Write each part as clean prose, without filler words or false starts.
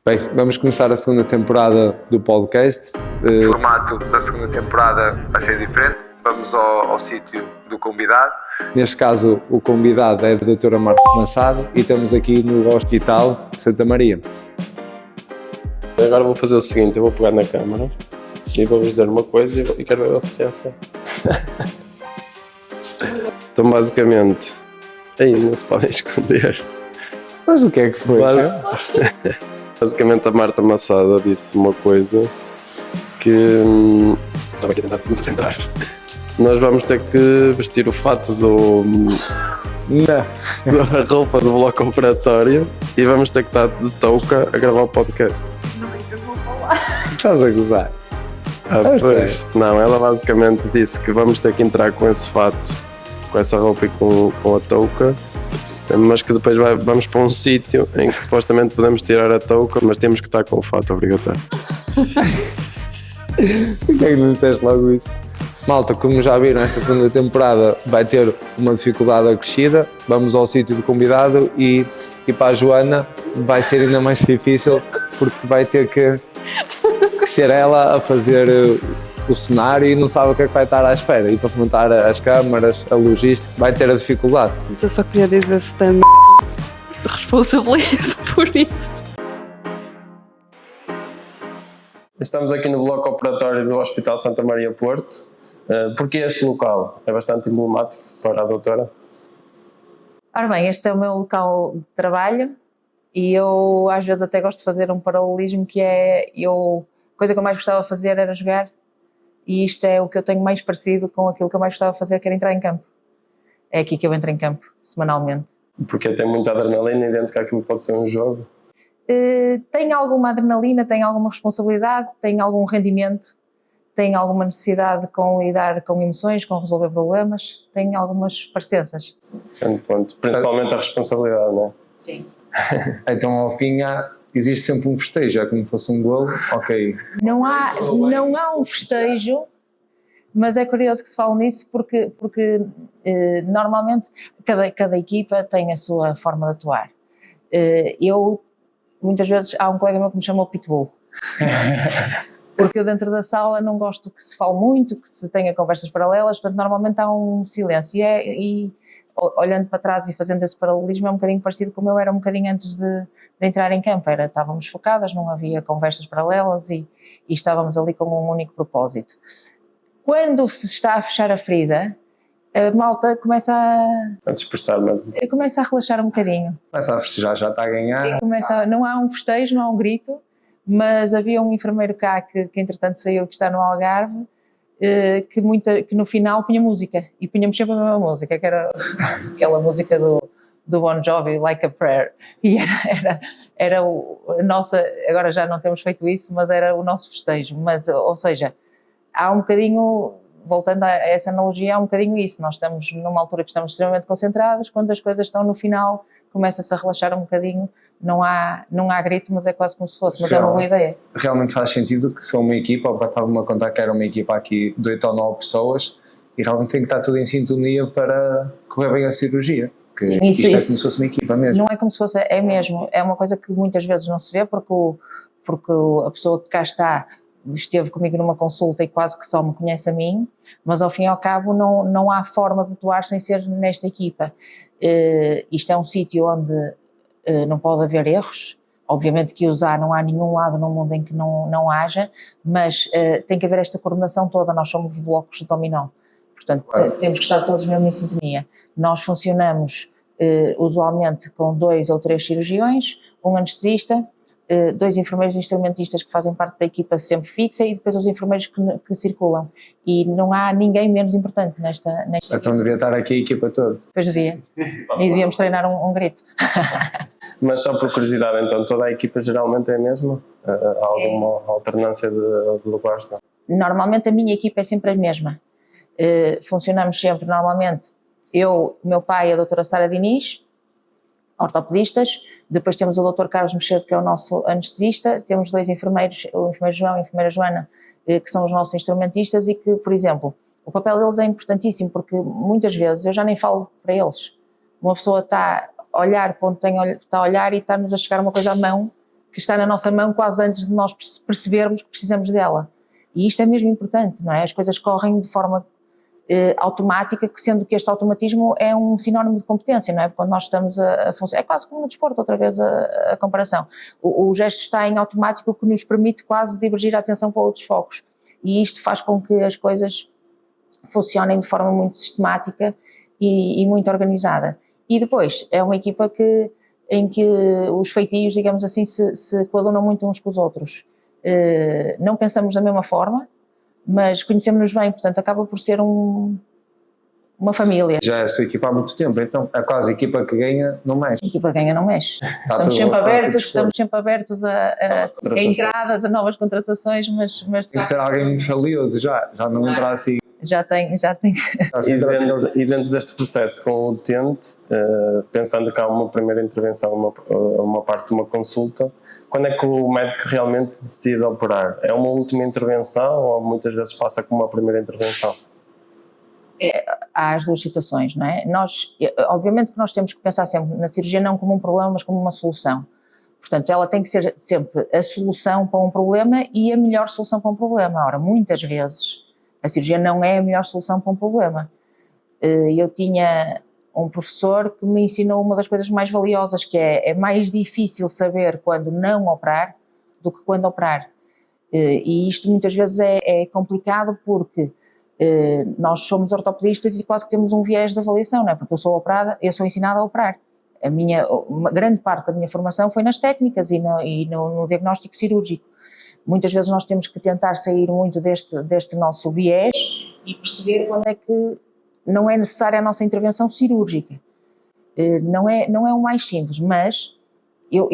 Bem, vamos começar a segunda temporada do podcast. O formato da segunda temporada vai ser diferente. Vamos ao sítio do convidado. Neste caso, o convidado é a doutora Marta Massado e estamos aqui no Hospital Santa Maria. Agora vou fazer o seguinte, eu vou pegar na câmara e vou-vos dizer uma coisa e quero ver a vossa reação. Então, basicamente, aí não se podem esconder. Mas o que é que foi? Basicamente, a Marta Massada disse uma coisa que... Estava aqui a tentar. Nós vamos ter que vestir o fato da roupa do bloco operatório e vamos ter que estar de touca a gravar o podcast. Não é que eu vou falar. Estás a gozar? Pois. Não, ela basicamente disse que vamos ter que entrar com esse fato, com essa roupa e com a touca, mas que depois vamos para um sítio em que supostamente podemos tirar a touca, mas temos que estar com o fato obrigatório. Por que é que não disseste logo isso? Malta, como já viram, esta segunda temporada vai ter uma dificuldade acrescida. Vamos ao sítio do convidado e para a Joana vai ser ainda mais difícil porque vai ter que ser ela a fazer o cenário e não sabe o que é que vai estar à espera. E para montar as câmaras, a logística, vai ter a dificuldade. Eu só queria dizer se tem responsabilizo por isso. Estamos aqui no bloco operatório do Hospital Santa Maria Porto. Porque este local é bastante emblemático para a doutora? Ora bem, este é o meu local de trabalho e eu às vezes até gosto de fazer um paralelismo que é, a coisa que eu mais gostava de fazer era jogar e isto é o que eu tenho mais parecido com aquilo que eu mais gostava de fazer, que era entrar em campo. É aqui que eu entro em campo, semanalmente. Porque tem muita adrenalina dentro que aquilo pode ser um jogo? Tem alguma adrenalina, tem alguma responsabilidade, tem algum rendimento, tem alguma necessidade com lidar com emoções, com resolver problemas, tem algumas parecenças. Ponto. Principalmente a responsabilidade, não é? Sim. Então ao fim existe sempre um festejo, é como se fosse um golo, ok. Não há um festejo, mas é curioso que se fale nisso porque normalmente cada equipa tem a sua forma de atuar. Muitas vezes há um colega meu que me chama o Pitbull. Porque eu dentro da sala não gosto que se fale muito, que se tenha conversas paralelas, portanto normalmente há um silêncio e olhando para trás e fazendo esse paralelismo é um bocadinho parecido como eu era um bocadinho antes de entrar em campo, estávamos focadas, não havia conversas paralelas e estávamos ali com um único propósito. Quando se está a fechar a ferida, a malta começa a dispersar mesmo. Começa a relaxar um bocadinho. Começa a festejar, já está a ganhar. Não há um festejo, não há um grito, mas havia um enfermeiro cá que entretanto saiu, que está no Algarve, que no final punha música, e punhamos sempre a mesma música, que era aquela música do Bon Jovi, Like a Prayer, e era a nossa, agora já não temos feito isso, mas era o nosso festejo, ou seja, há um bocadinho, voltando a essa analogia, há um bocadinho isso, nós estamos numa altura que estamos extremamente concentrados, quando as coisas estão no final, começa-se a relaxar um bocadinho. Não há grito, mas é quase como se fosse, mas é uma boa ideia. Realmente faz sentido que se uma equipa, ou estava-me a contar que era uma equipa aqui de 8 ou 9 pessoas, e realmente tem que estar tudo em sintonia para correr bem a cirurgia. Sim, isto é como se fosse uma equipa mesmo. Não é como se fosse, é mesmo, é uma coisa que muitas vezes não se vê porque a pessoa que cá está esteve comigo numa consulta e quase que só me conhece a mim, mas ao fim e ao cabo não há forma de atuar sem ser nesta equipa. Isto é um sítio onde não pode haver erros, obviamente que não há nenhum lado no mundo em que não haja, mas tem que haver esta coordenação toda, nós somos blocos de dominó, portanto temos que estar todos mesmo em sintonia. Nós funcionamos usualmente com 2 ou 3 cirurgiões, um anestesista, 2 enfermeiros e instrumentistas que fazem parte da equipa sempre fixa e depois os enfermeiros que circulam. E não há ninguém menos importante nesta Então devia estar aqui a equipa toda. Pois devia. E devíamos treinar um grito. Mas só por curiosidade, então, toda a equipa geralmente é a mesma? Há alguma alternância de lugares? Não? Normalmente a minha equipa é sempre a mesma. Funcionamos sempre, normalmente, eu, o meu pai e a doutora Sara Diniz, ortopedistas, depois temos o Dr. Carlos Mexedo, que é o nosso anestesista, temos 2 enfermeiros, o enfermeiro João e a enfermeira Joana, que são os nossos instrumentistas e que, por exemplo, o papel deles é importantíssimo porque muitas vezes eu já nem falo para eles. Uma pessoa está a olhar para onde está a olhar e está-nos a chegar uma coisa à mão que está na nossa mão quase antes de nós percebermos que precisamos dela. E isto é mesmo importante, não é? As coisas correm de forma automática, sendo que este automatismo é um sinónimo de competência, não é? Quando nós estamos a funcionar, é quase como no desporto, outra vez a comparação. O gesto está em automático, o que nos permite quase divergir a atenção para outros focos. E isto faz com que as coisas funcionem de forma muito sistemática e muito organizada. E depois, é uma equipa em que os feitios, digamos assim, se coadunam muito uns com os outros. Não pensamos da mesma forma, mas conhecemos-nos bem, portanto acaba por ser uma família. Já é a sua equipa há muito tempo, então é quase a equipa que ganha, não mexe. A equipa que ganha não mexe. Estamos sempre abertos a entradas, a novas contratações, mas tem que ser alguém muito valioso já não entrar assim. Já tem. E dentro deste processo com o utente, pensando que há uma primeira intervenção, uma parte de uma consulta, quando é que o médico realmente decide operar? É uma última intervenção ou muitas vezes passa como uma primeira intervenção? Há as duas situações, não é? Obviamente que nós temos que pensar sempre na cirurgia não como um problema, mas como uma solução. Portanto, ela tem que ser sempre a solução para um problema e a melhor solução para um problema. Ora, muitas vezes a cirurgia não é a melhor solução para um problema. Eu tinha um professor que me ensinou uma das coisas mais valiosas, que é mais difícil saber quando não operar do que quando operar. E isto muitas vezes é complicado porque nós somos ortopedistas e quase que temos um viés de avaliação, não é? Porque eu sou ensinada a operar. Uma grande parte da minha formação foi nas técnicas e no diagnóstico cirúrgico. Muitas vezes nós temos que tentar sair muito deste nosso viés e perceber quando é que não é necessária a nossa intervenção cirúrgica. Não é o mais simples, mas eu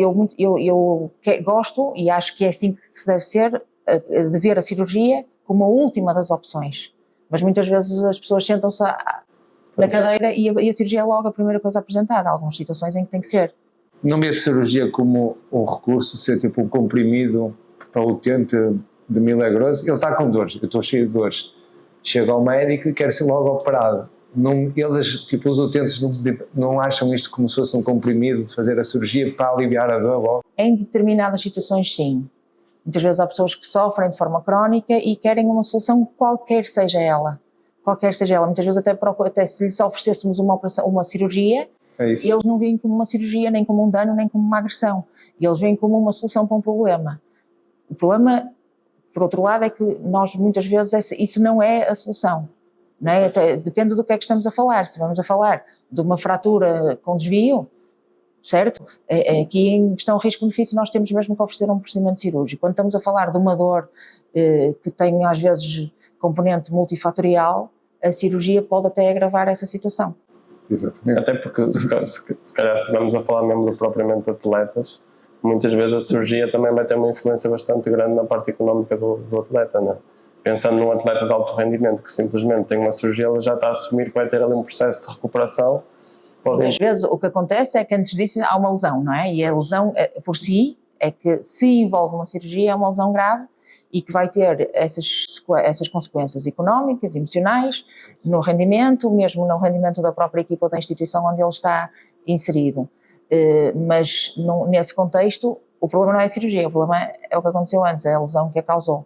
gosto, e acho que é assim que se deve ser, de ver a cirurgia como a última das opções. Mas muitas vezes as pessoas sentam-se na cadeira e a cirurgia é logo a primeira coisa apresentada. Há algumas situações em que tem que ser. Não vê a cirurgia como um recurso, ser tipo um comprimido para o utente de milagroso? Ele está com dores, eu estou cheio de dores. Chega ao médico e quer ser logo operado. Os utentes não acham isto como se fosse um comprimido de fazer a cirurgia para aliviar a dor logo? Em determinadas situações, sim. Muitas vezes há pessoas que sofrem de forma crónica e querem uma solução qualquer seja ela. Muitas vezes até se lhes oferecêssemos uma cirurgia, eles não veem como uma cirurgia, nem como um dano, nem como uma agressão. Eles veem como uma solução para um problema. O problema, por outro lado, é que nós muitas vezes isso não é a solução. Não é? Depende do que é que estamos a falar. Se vamos a falar de uma fratura com desvio, certo? Aqui em questão risco-benefício nós temos mesmo que oferecer um procedimento cirúrgico. Quando estamos a falar de uma dor que tem às vezes componente multifatorial, a cirurgia pode até agravar essa situação. Exatamente. Até porque se calhar se estivermos a falar mesmo propriamente de atletas, muitas vezes a cirurgia também vai ter uma influência bastante grande na parte económica do atleta, não é? Pensando num atleta de alto rendimento que simplesmente tem uma cirurgia, ele já está a assumir que vai ter ali um processo de recuperação. Às vezes o que acontece é que antes disso há uma lesão, não é? E a lesão por si é que se envolve uma cirurgia é uma lesão grave e que vai ter essas consequências económicas, emocionais, no rendimento, mesmo no rendimento da própria equipa ou da instituição onde ele está inserido. Mas nesse contexto o problema não é a cirurgia, o problema é o que aconteceu antes, é a lesão que a causou.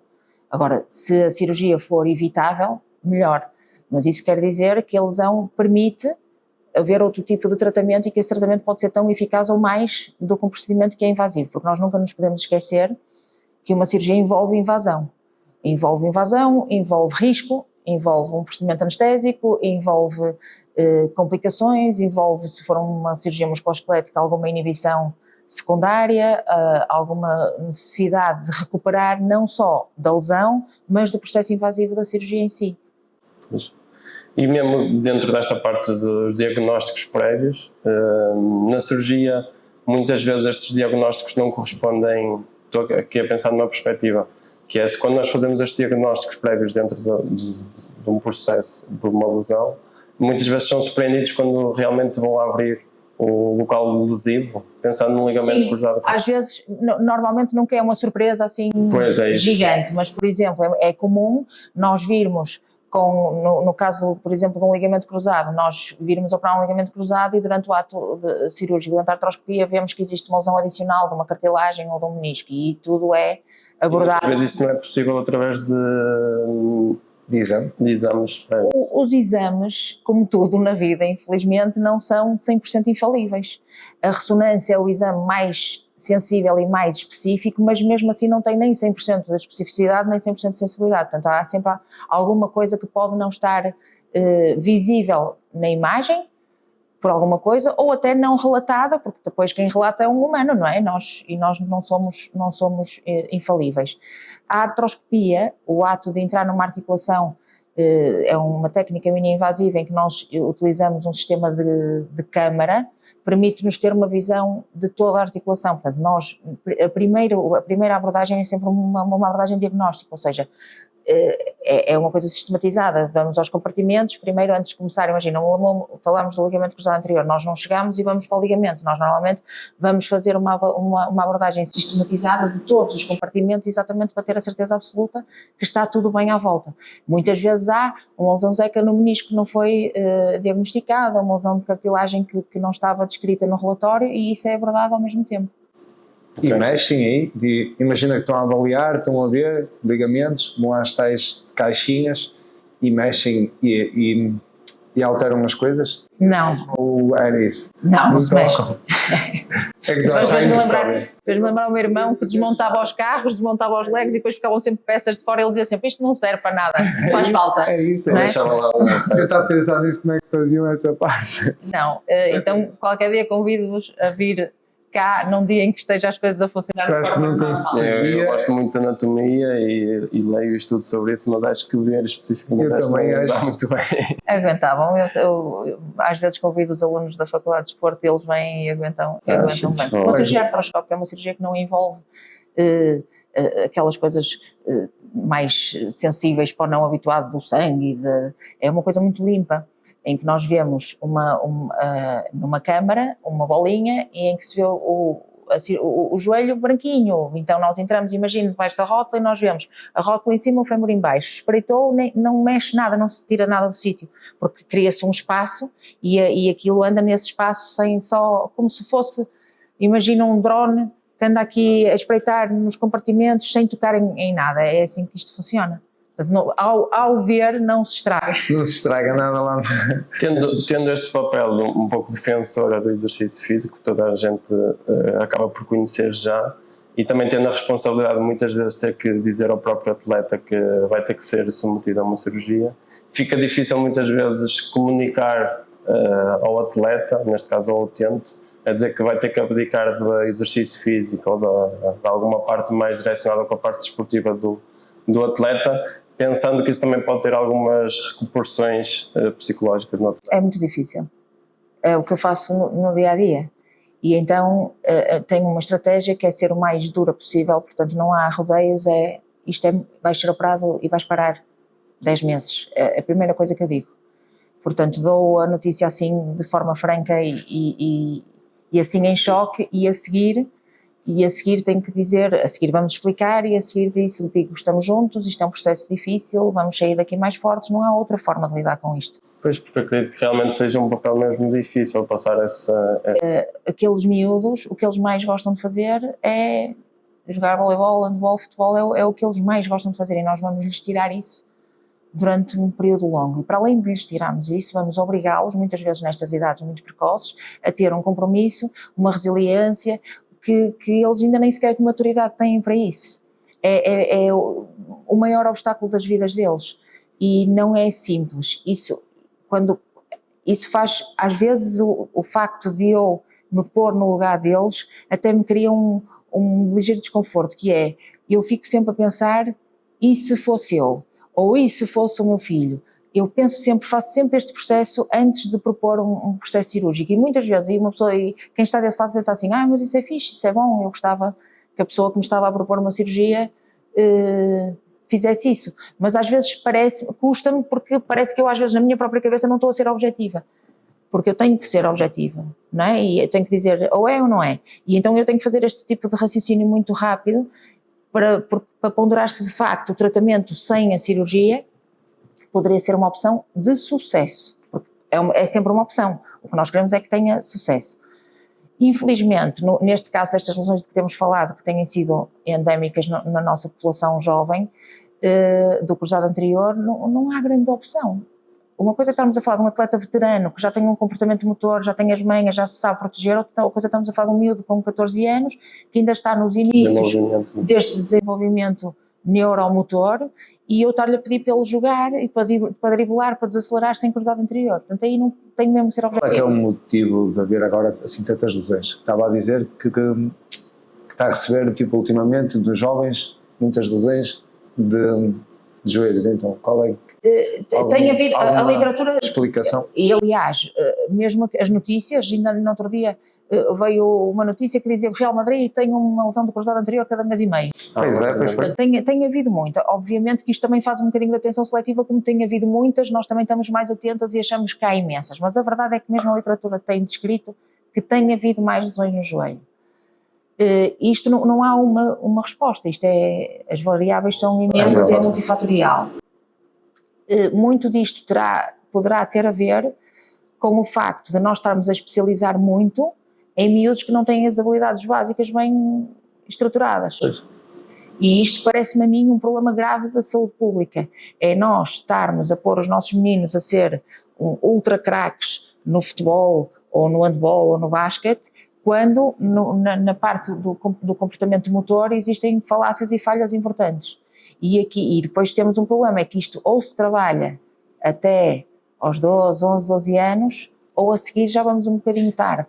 Agora, se a cirurgia for evitável, melhor, mas isso quer dizer que a lesão permite haver outro tipo de tratamento e que esse tratamento pode ser tão eficaz ou mais do que um procedimento que é invasivo, porque nós nunca nos podemos esquecer que uma cirurgia envolve invasão, envolve risco, envolve um procedimento anestésico, envolve complicações, envolve, se for uma cirurgia musculoesquelética, alguma inibição secundária, alguma necessidade de recuperar não só da lesão, mas do processo invasivo da cirurgia em si. E mesmo dentro desta parte dos diagnósticos prévios, na cirurgia muitas vezes estes diagnósticos não correspondem, estou aqui a pensar numa perspectiva, que é quando nós fazemos estes diagnósticos prévios dentro de um processo, de uma lesão, muitas vezes são surpreendidos quando realmente vão abrir o local lesivo, pensando num ligamento cruzado. Às vezes, normalmente nunca é uma surpresa assim gigante, mas por exemplo, é comum nós virmos no caso, por exemplo, de um ligamento cruzado, nós virmos operar um ligamento cruzado e durante o ato cirúrgico, durante a artroscopia, vemos que existe uma lesão adicional de uma cartilagem ou de um menisco e tudo é abordado. Às vezes isso não é possível através de exames. Os exames, como tudo na vida, infelizmente, não são 100% infalíveis. A ressonância é o exame mais sensível e mais específico, mas mesmo assim não tem nem 100% de especificidade, nem 100% de sensibilidade. Portanto, há sempre alguma coisa que pode não estar visível na imagem, por alguma coisa, ou até não relatada, porque depois quem relata é um humano, não é? Nós não somos infalíveis. A artroscopia, o ato de entrar numa articulação, é uma técnica mini-invasiva em que nós utilizamos um sistema de câmara, permite-nos ter uma visão de toda a articulação. Portanto, a primeira abordagem é sempre uma abordagem diagnóstica, ou seja, é uma coisa sistematizada. Vamos aos compartimentos, primeiro antes de começar, imagina, falámos do ligamento cruzado anterior, nós não chegamos e vamos para o ligamento, nós normalmente vamos fazer uma abordagem sistematizada de todos os compartimentos, exatamente para ter a certeza absoluta que está tudo bem à volta. Muitas vezes há uma lesão zeca no menisco que não foi diagnosticada, uma lesão de cartilagem que não estava descrita no relatório e isso é abordado ao mesmo tempo. E mexem aí, imagina que estão a avaliar, estão a ver ligamentos, vão às tais caixinhas e mexem e alteram as coisas? Não. Ou era isso? Não se mexe. É que Fez-me lembrar o meu irmão que desmontava os carros, desmontava os legos e depois ficavam sempre peças de fora e ele dizia sempre, isto não serve para nada, faz falta. É isso, não é? Eu estava a pensar nisso, como é que faziam essa parte. Não, então qualquer dia convido-vos a vir cá num dia em que estejam as coisas a funcionar de forma normal. Eu gosto muito de anatomia e leio e estudo sobre isso, mas acho que ver especificamente dá muito bem. Aguentavam, eu às vezes convido os alunos da Faculdade de Desporto e eles vêm e aguentam bem. Uma cirurgia artroscópica é uma cirurgia que não envolve aquelas coisas mais sensíveis para o não habituado do sangue, é uma coisa muito limpa, em que nós vemos numa câmara, uma bolinha, e em que se vê o joelho branquinho. Então nós entramos, imagina, debaixo da rótula e nós vemos a rótula em cima, o fémur em baixo. Espreitou, não mexe nada, não se tira nada do sítio, porque cria-se um espaço e aquilo anda nesse espaço sem só, como se fosse, imagina um drone que anda aqui a espreitar nos compartimentos sem tocar em nada. É assim que isto funciona. Ao ver, não se estraga. Não se estraga nada lá. Tendo este papel um pouco defensora do exercício físico, toda a gente acaba por conhecer já, e também tendo a responsabilidade de muitas vezes ter que dizer ao próprio atleta que vai ter que ser submetido a uma cirurgia, fica difícil muitas vezes comunicar ao atleta, neste caso ao utente, a dizer que vai ter que abdicar do exercício físico ou de alguma parte mais direcionada com a parte desportiva do atleta, pensando que isso também pode ter algumas repercussões psicológicas no atleta. É muito difícil. É o que eu faço no dia a dia. E então tenho uma estratégia que é ser o mais dura possível, portanto não há rodeios, vais ser operado e vais parar 10 meses. É a primeira coisa que eu digo. Portanto, dou a notícia assim de forma franca e assim em choque, e a seguir tenho que dizer, a seguir vamos explicar, e a seguir digo, estamos juntos, isto é um processo difícil, vamos sair daqui mais fortes, não há outra forma de lidar com isto. Pois, porque acredito que realmente seja um papel mesmo difícil passar essa... Aqueles miúdos, o que eles mais gostam de fazer é jogar voleibol, handball, futebol, é o que eles mais gostam de fazer, e nós vamos lhes tirar isso durante um período longo. E para além de lhes tirarmos isso, vamos obrigá-los, muitas vezes nestas idades muito precoces, a ter um compromisso, uma resiliência, que eles ainda nem sequer de maturidade têm para isso. É o maior obstáculo das vidas deles. E não é simples. Isso faz, às vezes, o facto de eu me pôr no lugar deles, até me cria um ligeiro desconforto, que é, eu fico sempre a pensar, e se fosse eu? Ou e se fosse o meu filho? Eu faço sempre este processo antes de propor um processo cirúrgico, e muitas vezes uma pessoa, quem está desse lado pensa assim, mas isso é fixe, isso é bom, eu gostava que a pessoa que me estava a propor uma cirurgia fizesse isso, mas às vezes custa-me, porque parece que eu às vezes na minha própria cabeça não estou a ser objetiva, porque eu tenho que ser objetiva, não é? E eu tenho que dizer ou é ou não é, e então eu tenho que fazer este tipo de raciocínio muito rápido para ponderar se de facto o tratamento sem a cirurgia poderia ser uma opção de sucesso, porque é sempre uma opção, o que nós queremos é que tenha sucesso. Infelizmente, neste caso destas lesões de que temos falado, que têm sido endémicas na nossa população jovem, do cruzado anterior, não há grande opção. Uma coisa é estarmos a falar de um atleta veterano que já tem um comportamento motor, já tem as manhas, já se sabe proteger, outra coisa estamos a falar de um miúdo com 14 anos que ainda está nos inícios deste desenvolvimento neuromotor e eu estar-lhe a pedir para ele jogar e para driblar, para desacelerar sem cruzado anterior. Portanto, aí não tem mesmo que ser objetivo. Qual é que é o motivo de haver agora assim tantas lesões? Estava a dizer que está a receber, tipo, ultimamente, dos jovens, muitas lesões de joelhos, então qual é tem havido a literatura explicação? E aliás, mesmo as notícias, ainda no outro dia veio uma notícia que dizia que o Real Madrid tem uma lesão do cruzado anterior cada mês e meio. Pois é, pois foi. Tem havido muita, obviamente que isto também faz um bocadinho de atenção seletiva, como tem havido muitas, nós também estamos mais atentas e achamos que há imensas, mas a verdade é que mesmo a literatura tem descrito que tem havido mais lesões no joelho. Isto não há uma resposta, as variáveis são imensas e é multifatorial. Muito disto poderá ter a ver com o facto de nós estarmos a especializar muito em miúdos que não têm as habilidades básicas bem estruturadas. Pois. E isto parece-me a mim um problema grave da saúde pública, é nós estarmos a pôr os nossos meninos a ser ultra craques no futebol ou no handball ou no basquete, quando na parte do comportamento motor existem falácias e falhas importantes. E depois temos um problema, é que isto ou se trabalha até aos 11, 12 anos, ou a seguir já vamos um bocadinho tarde.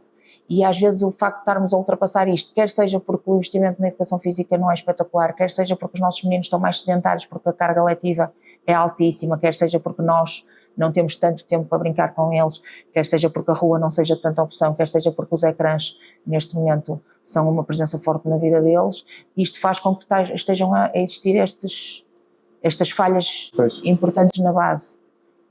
E às vezes o facto de estarmos a ultrapassar isto, quer seja porque o investimento na educação física não é espetacular, quer seja porque os nossos meninos estão mais sedentários porque a carga letiva é altíssima, quer seja porque nós não temos tanto tempo para brincar com eles, quer seja porque a rua não seja tanta opção, quer seja porque os ecrãs neste momento são uma presença forte na vida deles, isto faz com que estejam a existir estas falhas importantes na base.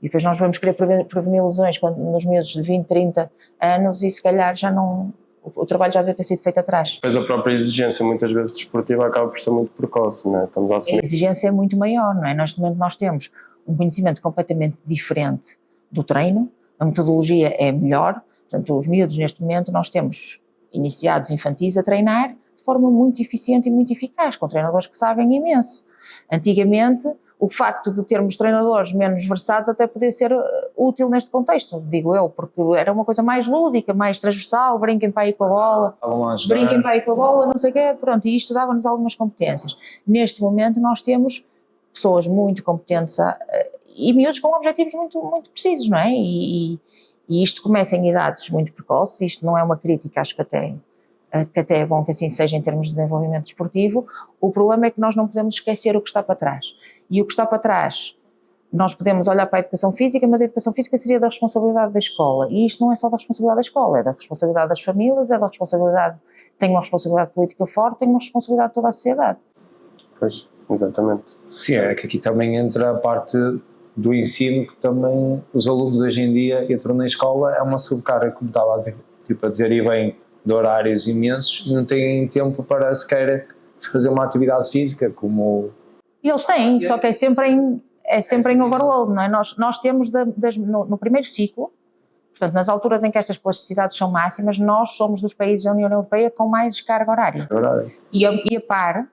E depois nós vamos querer prevenir lesões nos miúdos de 20, 30 anos e se calhar já não, o trabalho já deve ter sido feito atrás. Depois a própria exigência, muitas vezes desportiva, acaba por ser muito precoce, não é? Estamos a assumir. A exigência é muito maior, não é? Neste momento nós temos um conhecimento completamente diferente do treino, a metodologia é melhor, portanto os miúdos neste momento nós temos iniciados infantis a treinar de forma muito eficiente e muito eficaz, com treinadores que sabem imenso. Antigamente, o facto de termos treinadores menos versados até podia ser útil neste contexto, digo eu, porque era uma coisa mais lúdica, mais transversal, brinquem para aí com a bola, brinquem para aí com a bola, não sei o quê, pronto, e isto dava-nos algumas competências. Neste momento nós temos pessoas muito competentes e miúdos com objetivos muito, muito precisos, não é? E isto começa em idades muito precoces, isto não é uma crítica, acho que até é bom que assim seja em termos de desenvolvimento desportivo. O problema é que nós não podemos esquecer o que está para trás. E o que está para trás, nós podemos olhar para a educação física, mas a educação física seria da responsabilidade da escola. E isto não é só da responsabilidade da escola, é da responsabilidade das famílias, é da responsabilidade, tem uma responsabilidade política forte, tem uma responsabilidade de toda a sociedade. Pois, exatamente. Sim, é que aqui também entra a parte do ensino, que também os alunos hoje em dia entram na escola, é uma subcarga, como estava a dizer, e bem, de horários imensos, e não têm tempo para sequer fazer uma atividade física, como... E eles têm, só que é sempre em overload, não é? Nós temos no primeiro ciclo, portanto, nas alturas em que estas plasticidades são máximas, nós somos dos países da União Europeia com mais carga horária. E a par,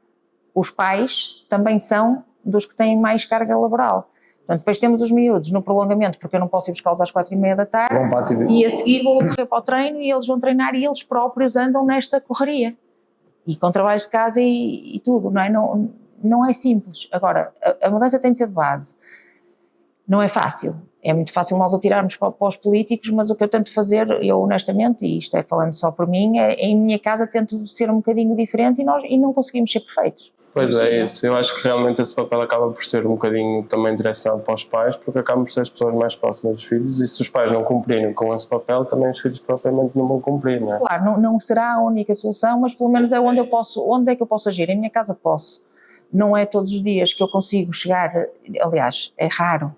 os pais também são dos que têm mais carga laboral. Portanto, depois temos os miúdos no prolongamento, porque eu não posso ir buscá-los às 4h30 da tarde, e a seguir vou correr para o treino e eles vão treinar e eles próprios andam nesta correria. E com trabalhos de casa e tudo, não é? Não é simples. Agora, a mudança tem de ser de base. Não é fácil. É muito fácil nós o tirarmos para os políticos, mas o que eu tento fazer, eu honestamente, e isto é falando só por mim, em minha casa tento ser um bocadinho diferente e não conseguimos ser perfeitos. Pois é isso, eu acho que realmente esse papel acaba por ser um bocadinho também direcionado para os pais, porque acabam por ser as pessoas mais próximas dos filhos e se os pais não cumprirem com esse papel, também os filhos propriamente não vão cumprir, não é? Claro, não será a única solução, mas pelo menos é onde é que eu posso agir? Em minha casa posso. Não é todos os dias que eu consigo chegar, aliás, é raro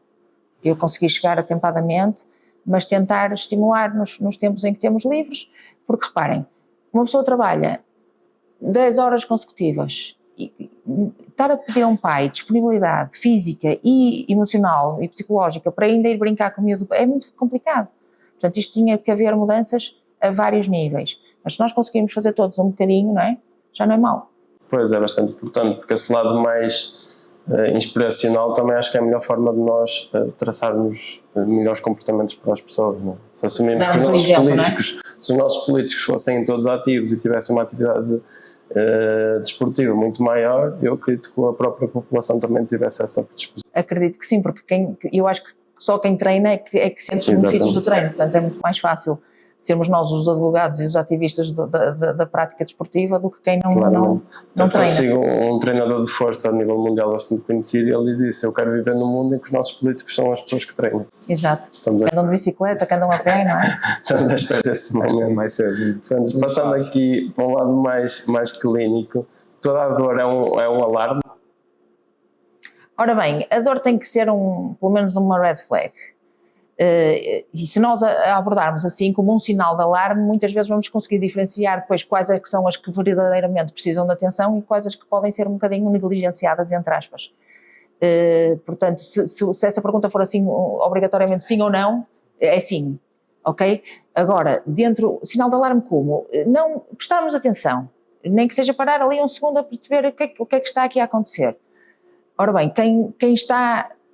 eu conseguir chegar atempadamente, mas tentar estimular nos tempos em que temos livres, porque reparem, uma pessoa trabalha 10 horas consecutivas, estar a pedir a um pai disponibilidade física e emocional e psicológica para ainda ir brincar com o miúdo é muito complicado. Portanto, isto tinha que haver mudanças a vários níveis. Mas se nós conseguirmos fazer todos um bocadinho, não é? Já não é mau. Pois, é bastante importante, porque esse lado mais inspiracional também acho que é a melhor forma de nós traçarmos melhores comportamentos para as pessoas, não é? Se assumirmos que os nossos políticos, se os nossos políticos fossem todos ativos e tivessem uma atividade desportiva muito maior, eu acredito que a própria população também tivesse essa predisposição. Acredito que sim, porque eu acho que só quem treina é que sente os benefícios do treino, portanto é muito mais fácil sermos nós os advogados e os ativistas da prática desportiva do que quem não treina. Sigo um treinador de força a nível mundial bastante conhecido e ele diz isso: eu quero viver num mundo em que os nossos políticos são as pessoas que treinam. Exato, que andam de bicicleta, que andam a pé, não é? Estamos à espera desse momento. Vai ser muito Passando fácil. aqui para um lado mais clínico, toda a dor é um alarme? Ora bem, a dor tem que ser pelo menos uma red flag. E se nós a abordarmos assim como um sinal de alarme, muitas vezes vamos conseguir diferenciar depois quais é que são as que verdadeiramente precisam de atenção e quais as que podem ser um bocadinho negligenciadas, entre aspas. Portanto, se essa pergunta for assim, obrigatoriamente sim ou não, é sim, ok? Agora, sinal de alarme como? Não prestarmos atenção, nem que seja parar ali um segundo a perceber o que é que está aqui a acontecer. Ora bem,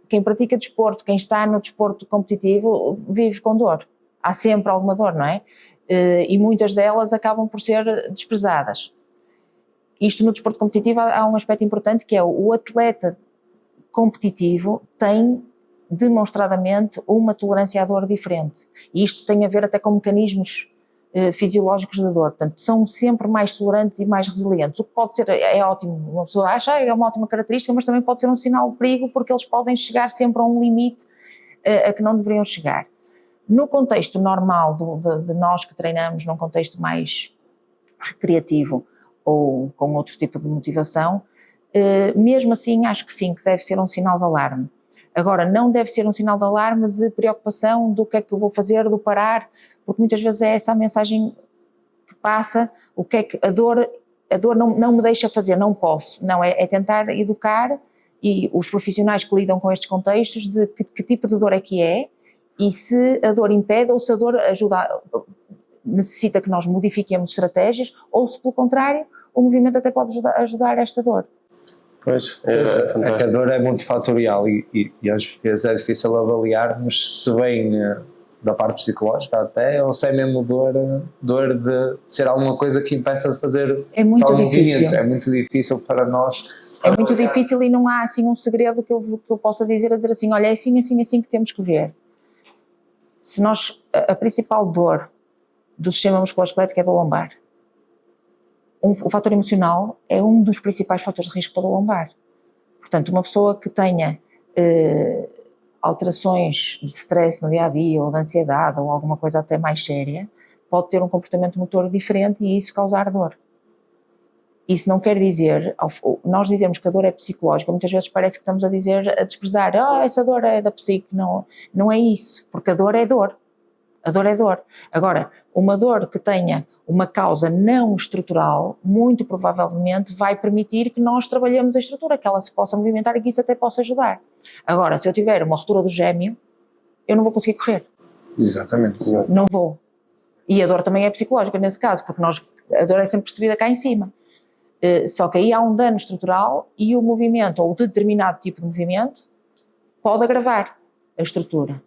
quem pratica desporto, quem está no desporto competitivo, vive com dor. Há sempre alguma dor, não é? E muitas delas acabam por ser desprezadas. Isto no desporto competitivo há um aspecto importante que é o atleta competitivo tem demonstradamente uma tolerância à dor diferente. E isto tem a ver até com mecanismos fisiológicos de dor, portanto são sempre mais tolerantes e mais resilientes, o que pode ser, é ótimo, uma pessoa acha é uma ótima característica, mas também pode ser um sinal de perigo porque eles podem chegar sempre a um limite a que não deveriam chegar. No contexto normal de nós que treinamos, num contexto mais recreativo ou com outro tipo de motivação, mesmo assim acho que sim, que deve ser um sinal de alarme. Agora, não deve ser um sinal de alarme de preocupação do que é que eu vou fazer, do parar, porque muitas vezes é essa a mensagem que passa, o que é que a dor não me deixa fazer, não posso. Não, é tentar educar e os profissionais que lidam com estes contextos de que tipo de dor é que é e se a dor impede ou se a dor necessita que nós modifiquemos estratégias ou se, pelo contrário, o movimento até pode ajudar esta dor. Pois, é fantástico. A dor é multifatorial e às vezes é difícil avaliarmos se vem da parte psicológica até, ou se é mesmo dor de ser alguma coisa que impeça de fazer tal movimento. É muito difícil para nós. É muito difícil e não há assim um segredo que eu possa dizer assim, olha, é assim que temos que ver. Se a principal dor do sistema musculoesquelético é do lombar. O fator emocional é um dos principais fatores de risco para o lombar. Portanto, uma pessoa que tenha alterações de stress no dia-a-dia ou de ansiedade ou alguma coisa até mais séria, pode ter um comportamento motor diferente e isso causar dor. Isso não quer dizer, nós dizemos que a dor é psicológica, muitas vezes parece que estamos a desprezar, essa dor é da psique, não é isso, porque a dor é dor. A dor é dor. Agora, uma dor que tenha uma causa não estrutural, muito provavelmente vai permitir que nós trabalhemos a estrutura, que ela se possa movimentar e que isso até possa ajudar. Agora, se eu tiver uma ruptura do gêmeo, eu não vou conseguir correr. Exatamente. Não vou. E a dor também é psicológica nesse caso, porque a dor é sempre percebida cá em cima. Só que aí há um dano estrutural e o movimento, ou determinado tipo de movimento, pode agravar a estrutura.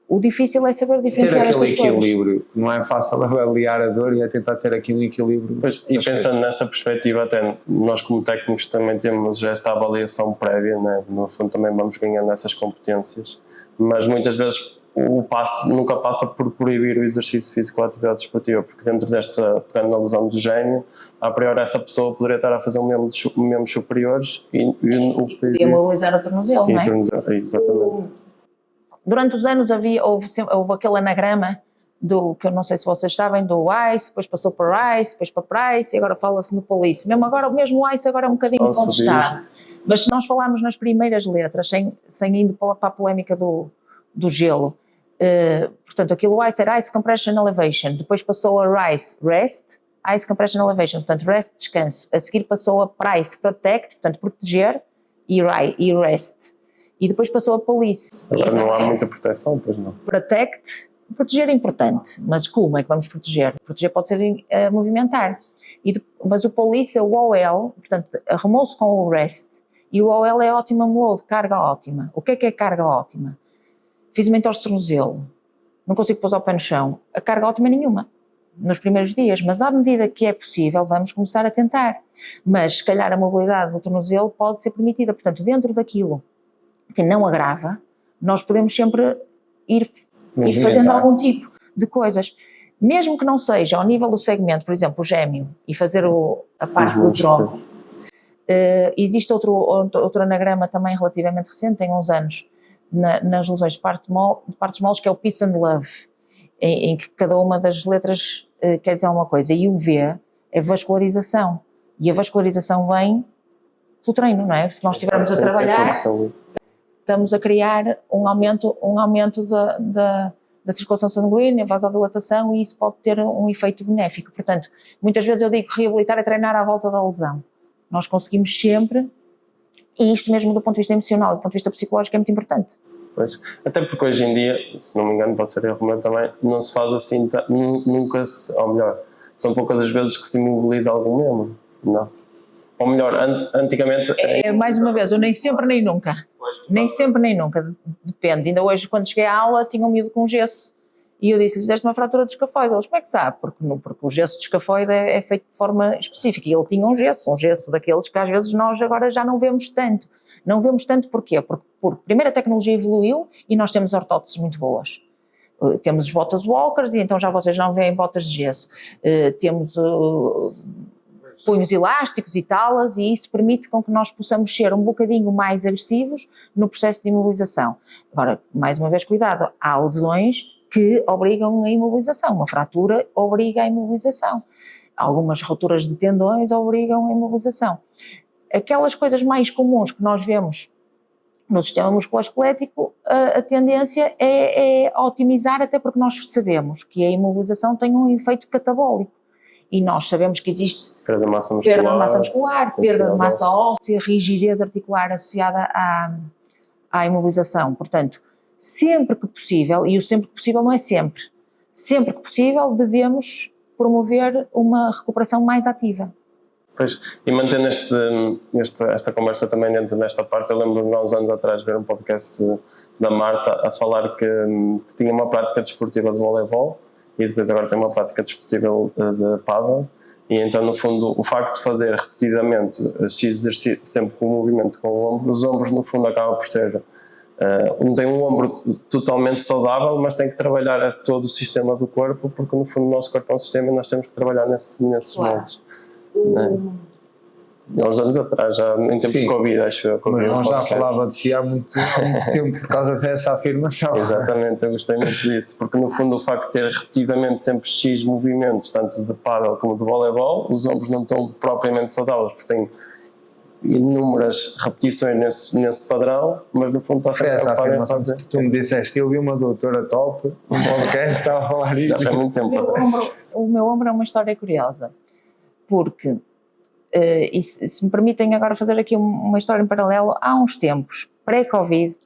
O difícil é saber diferenciar estas coisas. Ter aquele equilíbrio. Não é fácil avaliar a dor e é tentar ter aquele equilíbrio. Pois, e pensando nessa perspectiva, até nós como técnicos também temos esta avaliação prévia, né? No fundo também vamos ganhando essas competências, mas muitas vezes o passo nunca passa por proibir o exercício físico ou a atividade desportiva, porque dentro desta pequena lesão do gêmeo, a priori essa pessoa poderia estar a fazer membros superiores e podia mobilizar o tornozelo, não é? Exatamente. Durante os anos houve aquele anagrama que eu não sei se vocês sabem, do ICE, depois passou para ICE, depois para PRICE e agora fala-se no POLICE. Mesmo o ICE agora é um bocadinho contestado. Mas se nós falarmos nas primeiras letras, sem indo para a polémica do gelo, portanto aquilo ICE era ICE Compression Elevation, depois passou a RICE, Rest, Ice Compression Elevation, portanto rest, descanso. A seguir passou a Price Protect, portanto proteger e rest. E depois passou a Police. Agora não há muita proteção, pois não. Protect, proteger é importante, mas como é que vamos proteger? Proteger pode ser movimentar. Mas o Police é o OL, portanto arrumou-se com o rest, e o OL é Optimum Load, carga ótima. O que é carga ótima? Fiz uma entorse de tornozelo, não consigo pousar o pé no chão, a carga ótima é nenhuma nos primeiros dias, mas à medida que é possível vamos começar a tentar, mas se calhar a mobilidade do tornozelo pode ser permitida, portanto dentro daquilo que não agrava, nós podemos sempre ir fazendo algum tipo de coisas, mesmo que não seja ao nível do segmento, por exemplo o gémeo, e fazer a parte do tronco. Existe outro anagrama também relativamente recente, tem uns anos, nas lesões de partes moles, que é o Peace and Love, em que cada uma das letras quer dizer alguma coisa, e o V é vascularização, e a vascularização vem pelo treino, não é? Se nós estivermos a trabalhar, estamos a criar um aumento da circulação sanguínea, vasodilatação, e isso pode ter um efeito benéfico. Portanto, muitas vezes eu digo que reabilitar é treinar à volta da lesão. Nós conseguimos sempre, e isto mesmo do ponto de vista emocional, do ponto de vista psicológico é muito importante. Pois, até porque hoje em dia, se não me engano, pode ser erro meu também, não se faz assim, nunca se, ou melhor, são poucas as vezes que se imobiliza algum membro, não. Ou melhor, antigamente... Mais uma vez, eu nem sempre nem nunca. Nem sempre nem nunca, depende. Ainda hoje, quando cheguei à aula, tinha um miúdo com gesso. E eu disse-lhe, fizeste uma fratura de escafoide. Eles, como é que sabe? Porque o gesso de escafoide é feito de forma específica. E ele tinha um gesso daqueles que às vezes nós agora já não vemos tanto. Não vemos tanto porquê? Porque primeiro a tecnologia evoluiu e nós temos ortóteses muito boas. Temos as botas Walkers e então já vocês não veem botas de gesso. Temos punhos elásticos e talas, e isso permite com que nós possamos ser um bocadinho mais agressivos no processo de imobilização. Agora, mais uma vez, cuidado, há lesões que obrigam a imobilização, uma fratura obriga a imobilização, algumas rupturas de tendões obrigam a imobilização. Aquelas coisas mais comuns que nós vemos no sistema musculoesquelético, a tendência é otimizar, até porque nós sabemos que a imobilização tem um efeito catabólico. E nós sabemos que existe perda de massa muscular, perda de massa óssea, rigidez articular associada à imobilização. Portanto, sempre que possível, e o sempre que possível não é sempre que possível devemos promover uma recuperação mais ativa. Pois, e mantendo esta conversa também dentro desta parte, eu lembro-me há uns anos atrás ver um podcast da Marta a falar que tinha uma prática desportiva de voleibol, e depois agora tem uma prática desportiva de pádel, e então no fundo o facto de fazer repetidamente X exercício sempre com o movimento com o ombro, os ombros no fundo acaba por ser, não tem um ombro totalmente saudável, mas tem que trabalhar todo o sistema do corpo, porque no fundo o nosso corpo é um sistema e nós temos que trabalhar nesses moldes. Há uns anos atrás, já em tempos de Covid, acho eu. Mas nós já falava de si há muito tempo por causa dessa afirmação. Exatamente, eu gostei muito disso, porque no fundo o facto de ter repetidamente sempre X movimentos, tanto de pádel como de voleibol, os ombros não estão propriamente saudáveis, porque têm inúmeras repetições nesse padrão, mas no fundo está sempre a afirmação que tu me disseste, eu vi uma doutora top, um podcast, estava a falar isto. Já foi muito tempo atrás. O meu ombro é uma história curiosa, porque... e se me permitem agora fazer aqui uma história em paralelo, há uns tempos, pré-Covid,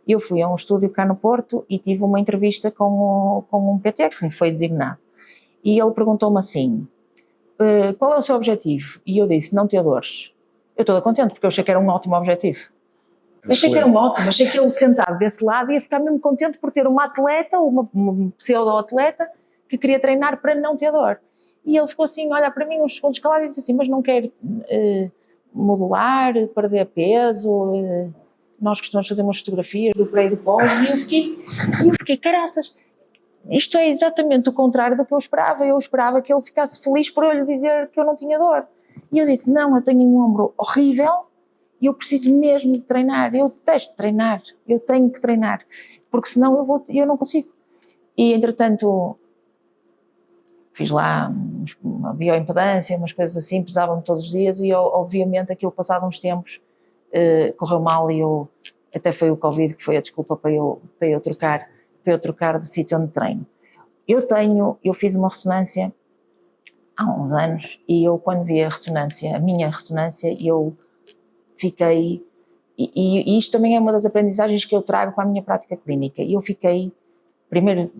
eu fui a um estúdio cá no Porto e tive uma entrevista com um PT que me foi designado. E ele perguntou-me assim, qual é o seu objetivo? E eu disse, não ter dores. Eu estou contente, porque eu achei que era um ótimo objetivo. Achei que era um ótimo, achei que ele sentado desse lado ia ficar mesmo contente por ter uma atleta, uma pseudo-atleta, que queria treinar para não ter dor. E ele ficou assim, olha para mim uns segundos calado e disse assim, mas não quer modular, perder peso, nós costumamos fazer umas fotografias do pré e do pós, e eu fiquei, caraças, isto é exatamente o contrário do que eu esperava que ele ficasse feliz por eu lhe dizer que eu não tinha dor. E eu disse, não, eu tenho um ombro horrível e eu preciso mesmo de treinar, eu detesto treinar, eu tenho que treinar, porque senão eu não consigo. E entretanto... fiz lá uma bioimpedância, umas coisas assim, pesava-me todos os dias e obviamente aquilo passado uns tempos correu mal e até foi o Covid que foi a desculpa para eu trocar de sítio onde treino. Eu fiz uma ressonância há uns anos, e eu quando vi a ressonância, a minha ressonância, eu fiquei, e isto também é uma das aprendizagens que eu trago para a minha prática clínica, e eu fiquei, primeiro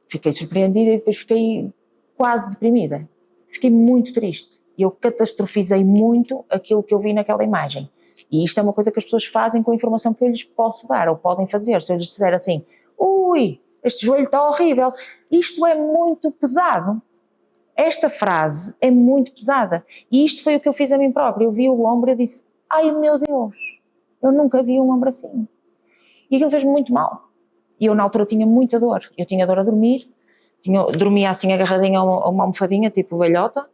fiquei surpreendida e depois fiquei quase deprimida, fiquei muito triste, eu catastrofizei muito aquilo que eu vi naquela imagem, e isto é uma coisa que as pessoas fazem com a informação que eu lhes posso dar, ou podem fazer, se eu lhes disser assim, ui, este joelho está horrível, isto é muito pesado. Esta frase é muito pesada e isto foi o que eu fiz a mim própria. Eu vi o ombro e disse, ai meu Deus, eu nunca vi um ombro assim. E aquilo fez-me muito mal. E eu na altura tinha muita dor. Eu tinha dor a dormir, dormia assim agarradinha a uma almofadinha, tipo velhota.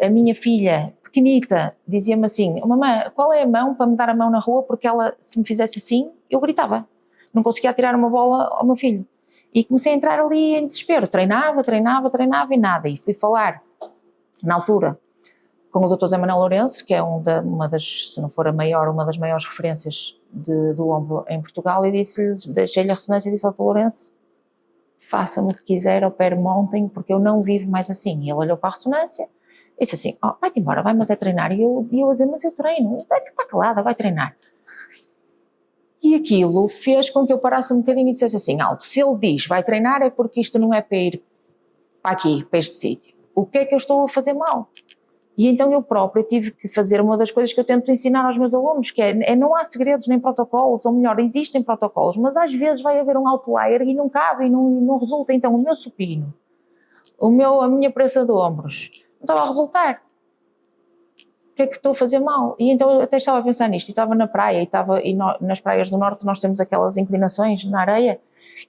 A minha filha, pequenita, dizia-me assim, mamãe, qual é a mão para me dar a mão na rua? Porque ela, se me fizesse assim, eu gritava. Não conseguia atirar uma bola ao meu filho. E comecei a entrar ali em desespero, treinava e nada. E fui falar, na altura, com o Dr. Zé Manuel Lourenço, que é uma das, se não for a maior, uma das maiores referências do ombro em Portugal, e deixei-lhe a ressonância e disse ao Dr. Lourenço, faça-me o que quiser, opere-me ontem, porque eu não vivo mais assim. E ele olhou para a ressonância e disse assim, vai-te embora, vai, mas é treinar. E eu a dizer, mas eu treino, está calada, vai treinar. E aquilo fez com que eu parasse um bocadinho e dissesse assim, alto, se ele diz vai treinar é porque isto não é para ir para aqui, para este sítio. O que é que eu estou a fazer mal? E então eu própria tive que fazer uma das coisas que eu tento ensinar aos meus alunos, que é não há segredos nem protocolos, ou melhor, existem protocolos, mas às vezes vai haver um outlier e não cabe e não resulta. Então o meu supino, a minha prensa de ombros, não estava a resultar. O que é que estou a fazer mal? E então eu até estava a pensar nisto, e estava na praia, nas praias do norte nós temos aquelas inclinações na areia,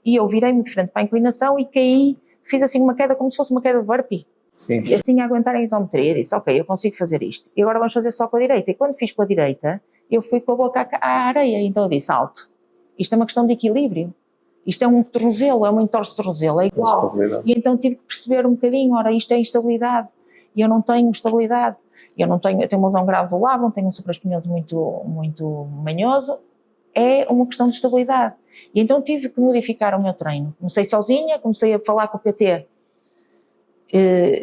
e eu virei-me de frente para a inclinação e caí, fiz assim uma queda como se fosse uma queda de burpee. Sim. E assim a aguentar a isometria, disse, ok, eu consigo fazer isto, e agora vamos fazer só com a direita. E quando fiz com a direita, eu fui com a boca à areia, então eu disse, alto, isto é uma questão de equilíbrio, isto é um tornozelo, é uma entorse de tornozelo, é igual. E então tive que perceber um bocadinho, ora, isto é instabilidade, e eu não tenho estabilidade. Eu tenho uma lesão grave do lábio, tenho um supraespinhoso muito manhoso, é uma questão de estabilidade. E então tive que modificar o meu treino. Comecei sozinha, comecei a falar com o PT,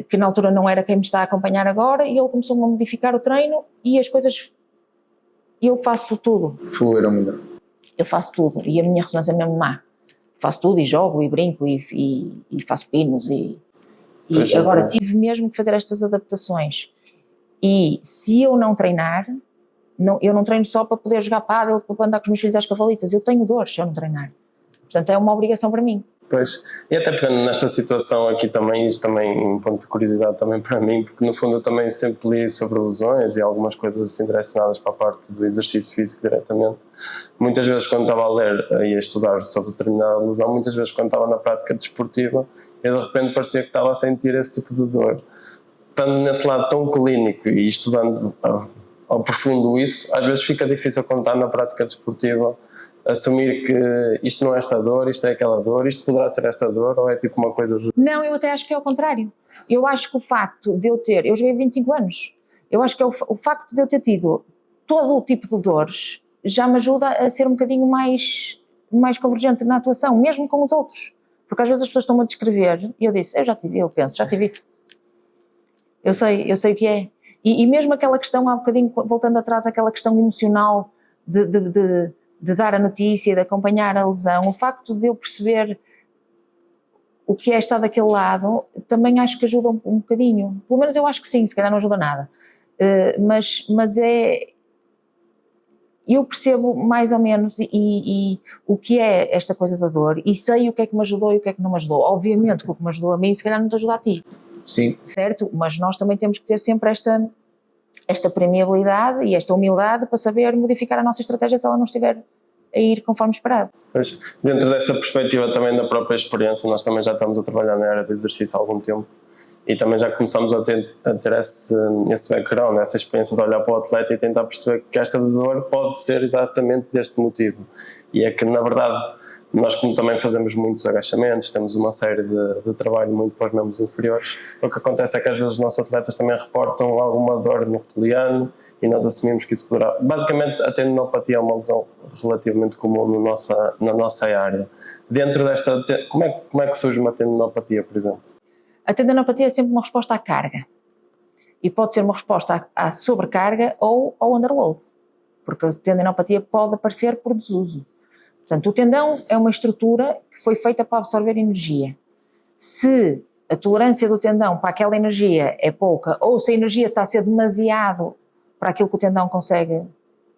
que na altura não era quem me está a acompanhar agora, e ele começou a modificar o treino e as coisas, eu faço tudo. Fluíram melhor. Eu faço tudo, e a minha ressonância é mesmo má. Faço tudo e jogo e brinco e faço pinos e agora tive mesmo que fazer estas adaptações. E se eu não treinar, eu não treino só para poder jogar pádel, para andar com os meus filhos às cavalitas, eu tenho dores se eu não treinar. Portanto, é uma obrigação para mim. Pois, e até pegando nesta situação aqui também, isto também um ponto de curiosidade também para mim, porque no fundo eu também sempre li sobre lesões e algumas coisas assim direcionadas para a parte do exercício físico diretamente. Muitas vezes quando estava a ler e a estudar sobre determinada lesão, muitas vezes quando estava na prática desportiva, eu de repente parecia que estava a sentir esse tipo de dor. Estando nesse lado tão clínico e estudando ao profundo isso, às vezes fica difícil contar na prática desportiva, assumir que isto não é esta dor, isto é aquela dor, isto poderá ser esta dor, ou é tipo uma coisa... Não, eu até acho que é ao contrário. Eu acho que o facto de eu joguei 25 anos, eu acho que é o facto de eu ter tido todo o tipo de dores já me ajuda a ser um bocadinho mais convergente na atuação, mesmo com os outros. Porque às vezes as pessoas estão-me a descrever e eu disse, já tive isso. Eu sei o que é. E mesmo aquela questão, há um bocadinho, voltando atrás, aquela questão emocional de dar a notícia, de acompanhar a lesão, o facto de eu perceber o que é estar daquele lado, também acho que ajuda um bocadinho. Pelo menos eu acho que sim, se calhar não ajuda nada. Mas eu percebo mais ou menos e o que é esta coisa da dor e sei o que é que me ajudou e o que é que não me ajudou. Obviamente que o que me ajudou a mim, se calhar não te ajuda a ti. Sim. Certo? Mas nós também temos que ter sempre esta permeabilidade e esta humildade para saber modificar a nossa estratégia se ela não estiver a ir conforme esperado. Pois, dentro dessa perspectiva também da própria experiência, nós também já estamos a trabalhar na área do exercício há algum tempo e também já começamos a ter esse background, essa experiência de olhar para o atleta e tentar perceber que esta dor pode ser exatamente deste motivo. E é que, na verdade, nós como também fazemos muitos agachamentos, temos uma série de trabalho muito para os membros inferiores, o que acontece é que às vezes os nossos atletas também reportam alguma dor no rotuliano e nós assumimos que isso poderá... Basicamente, a tendinopatia é uma lesão relativamente comum na nossa área. Dentro desta... Como é que surge uma tendinopatia, por exemplo? A tendinopatia é sempre uma resposta à carga. E pode ser uma resposta à sobrecarga ou ao underload. Porque a tendinopatia pode aparecer por desuso. Portanto, o tendão é uma estrutura que foi feita para absorver energia. Se a tolerância do tendão para aquela energia é pouca, ou se a energia está a ser demasiado para aquilo que o tendão consegue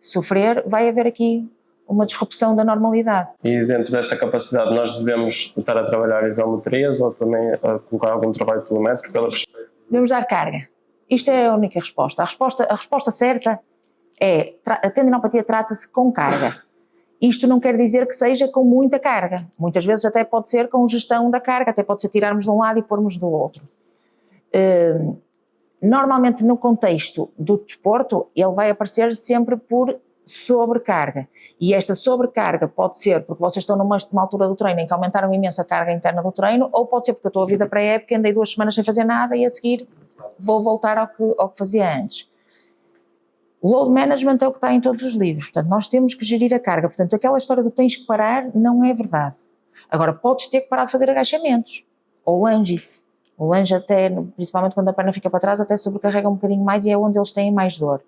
sofrer, vai haver aqui uma disrupção da normalidade. E dentro dessa capacidade nós devemos estar a trabalhar isometrias ou também a colocar algum trabalho telemétrico pela perspectiva? Devemos dar carga. Isto é a única resposta. A resposta certa é a tendinopatia trata-se com carga. Isto não quer dizer que seja com muita carga. Muitas vezes até pode ser com gestão da carga, até pode ser tirarmos de um lado e pormos do outro. Normalmente no contexto do desporto, ele vai aparecer sempre por sobrecarga. E esta sobrecarga pode ser porque vocês estão numa altura do treino em que aumentaram imenso a carga interna do treino, ou pode ser porque eu estou a vida pré-época, andei 2 semanas sem fazer nada e a seguir vou voltar ao que fazia antes. O load management é o que está em todos os livros, portanto nós temos que gerir a carga, portanto aquela história do tens que parar não é verdade. Agora podes ter que parar de fazer agachamentos, ou lunges. O lunge até, principalmente quando a perna fica para trás, até sobrecarrega um bocadinho mais e é onde eles têm mais dor.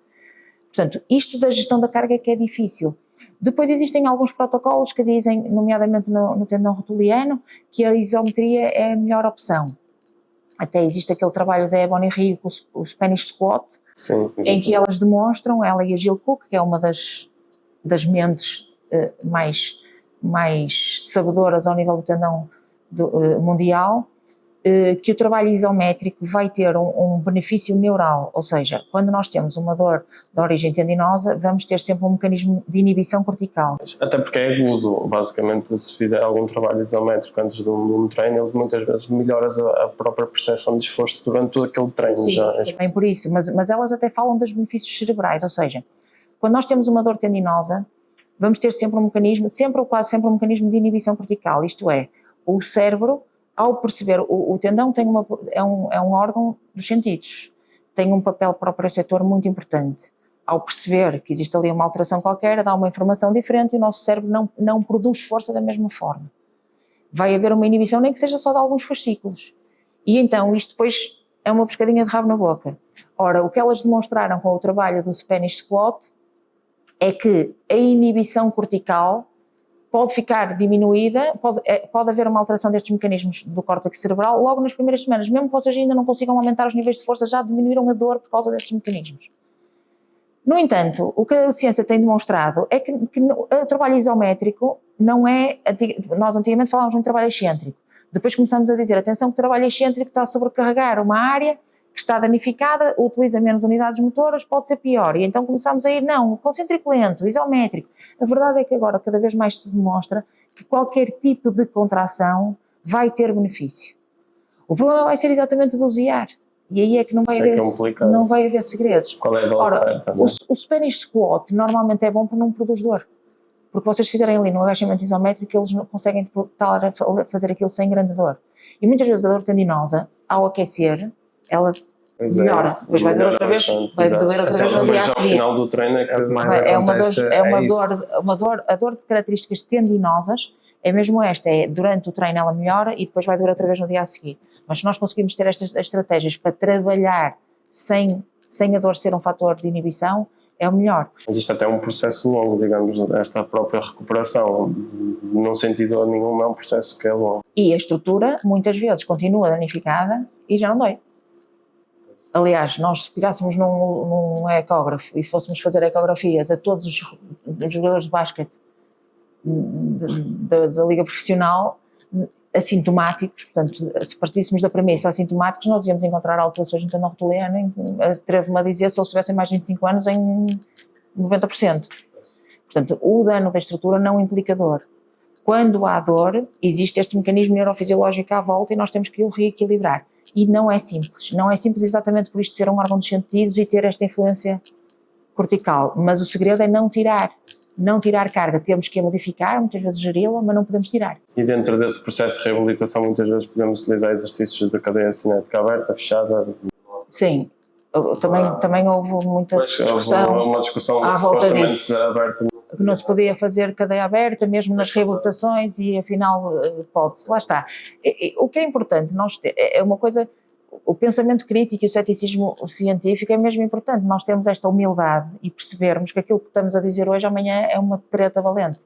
Portanto, isto da gestão da carga é que é difícil. Depois existem alguns protocolos que dizem, nomeadamente no tendão rotuliano, que a isometria é a melhor opção. Até existe aquele trabalho da Ebony Rio com o Spanish Squat, Sim, em que elas demonstram, ela e a Jill Cook, que é uma das mentes mais sabedoras ao nível do tendão mundial, que o trabalho isométrico vai ter um benefício neural, ou seja, quando nós temos uma dor de origem tendinosa, vamos ter sempre um mecanismo de inibição cortical. Até porque é agudo, basicamente, se fizer algum trabalho isométrico antes de um treino, ele muitas vezes melhoras a própria percepção de esforço durante todo aquele treino. Sim, bem por isso, mas elas até falam dos benefícios cerebrais, ou seja, quando nós temos uma dor tendinosa, vamos ter sempre um mecanismo, sempre ou quase sempre um mecanismo de inibição cortical, isto é, o cérebro, ao perceber, o tendão é um órgão dos sentidos, tem um papel para o proprioceptor muito importante. Ao perceber que existe ali uma alteração qualquer, dá uma informação diferente e o nosso cérebro não produz força da mesma forma. Vai haver uma inibição, nem que seja só de alguns fascículos. E então isto depois é uma pescadinha de rabo na boca. Ora, o que elas demonstraram com o trabalho do Spanish Squat é que a inibição cortical pode ficar diminuída, pode haver uma alteração destes mecanismos do córtex cerebral logo nas primeiras semanas, mesmo que vocês ainda não consigam aumentar os níveis de força, já diminuíram a dor por causa destes mecanismos. No entanto, o que a ciência tem demonstrado é que o trabalho isométrico não é, nós antigamente falávamos de um trabalho excêntrico, depois começamos a dizer, atenção que o trabalho excêntrico está a sobrecarregar uma área que está danificada, utiliza menos unidades motoras, pode ser pior, e então começamos a ir, não, concêntrico lento, isométrico. A verdade é que agora cada vez mais se demonstra que qualquer tipo de contração vai ter benefício. O problema vai ser exatamente dosear, e aí é que não vai haver segredos. Qual é a dose certa? O Spanish Squat normalmente é bom porque não produz dor, porque vocês fizerem ali no agachamento isométrico, eles não conseguem estar a fazer aquilo sem grande dor. E muitas vezes a dor tendinosa, ao aquecer, ela melhora, depois vai doer outra vez, vai doer outra vez no dia a seguir. Ao final do treino é que a dor de características tendinosas é mesmo esta, é durante o treino ela melhora e depois vai doer outra vez no dia a seguir. Mas se nós conseguimos ter estas estratégias para trabalhar sem a dor ser um fator de inibição, é o melhor. Existe até um processo longo, digamos, esta própria recuperação, não senti dor nenhuma, é um processo que é longo. E a estrutura muitas vezes continua danificada e já não dói. Aliás, nós se pegássemos num ecógrafo e fôssemos fazer ecografias a todos os jogadores de basquete da liga profissional assintomáticos, portanto, se partíssemos da premissa assintomáticos, nós íamos encontrar alterações no tendão rotuliano, atrevo-me a dizer, se eles tivessem mais de 25 anos, em 90%. Portanto, o dano da estrutura não implica dor. Quando há dor, existe este mecanismo neurofisiológico à volta e nós temos que o reequilibrar. E não é simples. Não é simples exatamente por isto ser um órgão dos sentidos e ter esta influência cortical. Mas o segredo é não tirar carga. Temos que a modificar, muitas vezes geri-la, mas não podemos tirar. E dentro desse processo de reabilitação, muitas vezes podemos utilizar exercícios de cadeia cinética aberta, fechada? Sim. Também houve muita discussão houve uma discussão à volta supostamente disso. aberta. que não se podia fazer cadeia aberta, mesmo nas reabilitações, e afinal pode-se, lá está. O que é importante, é uma coisa, o pensamento crítico e o ceticismo científico é mesmo importante, nós termos esta humildade e percebermos que aquilo que estamos a dizer hoje, amanhã é uma treta valente,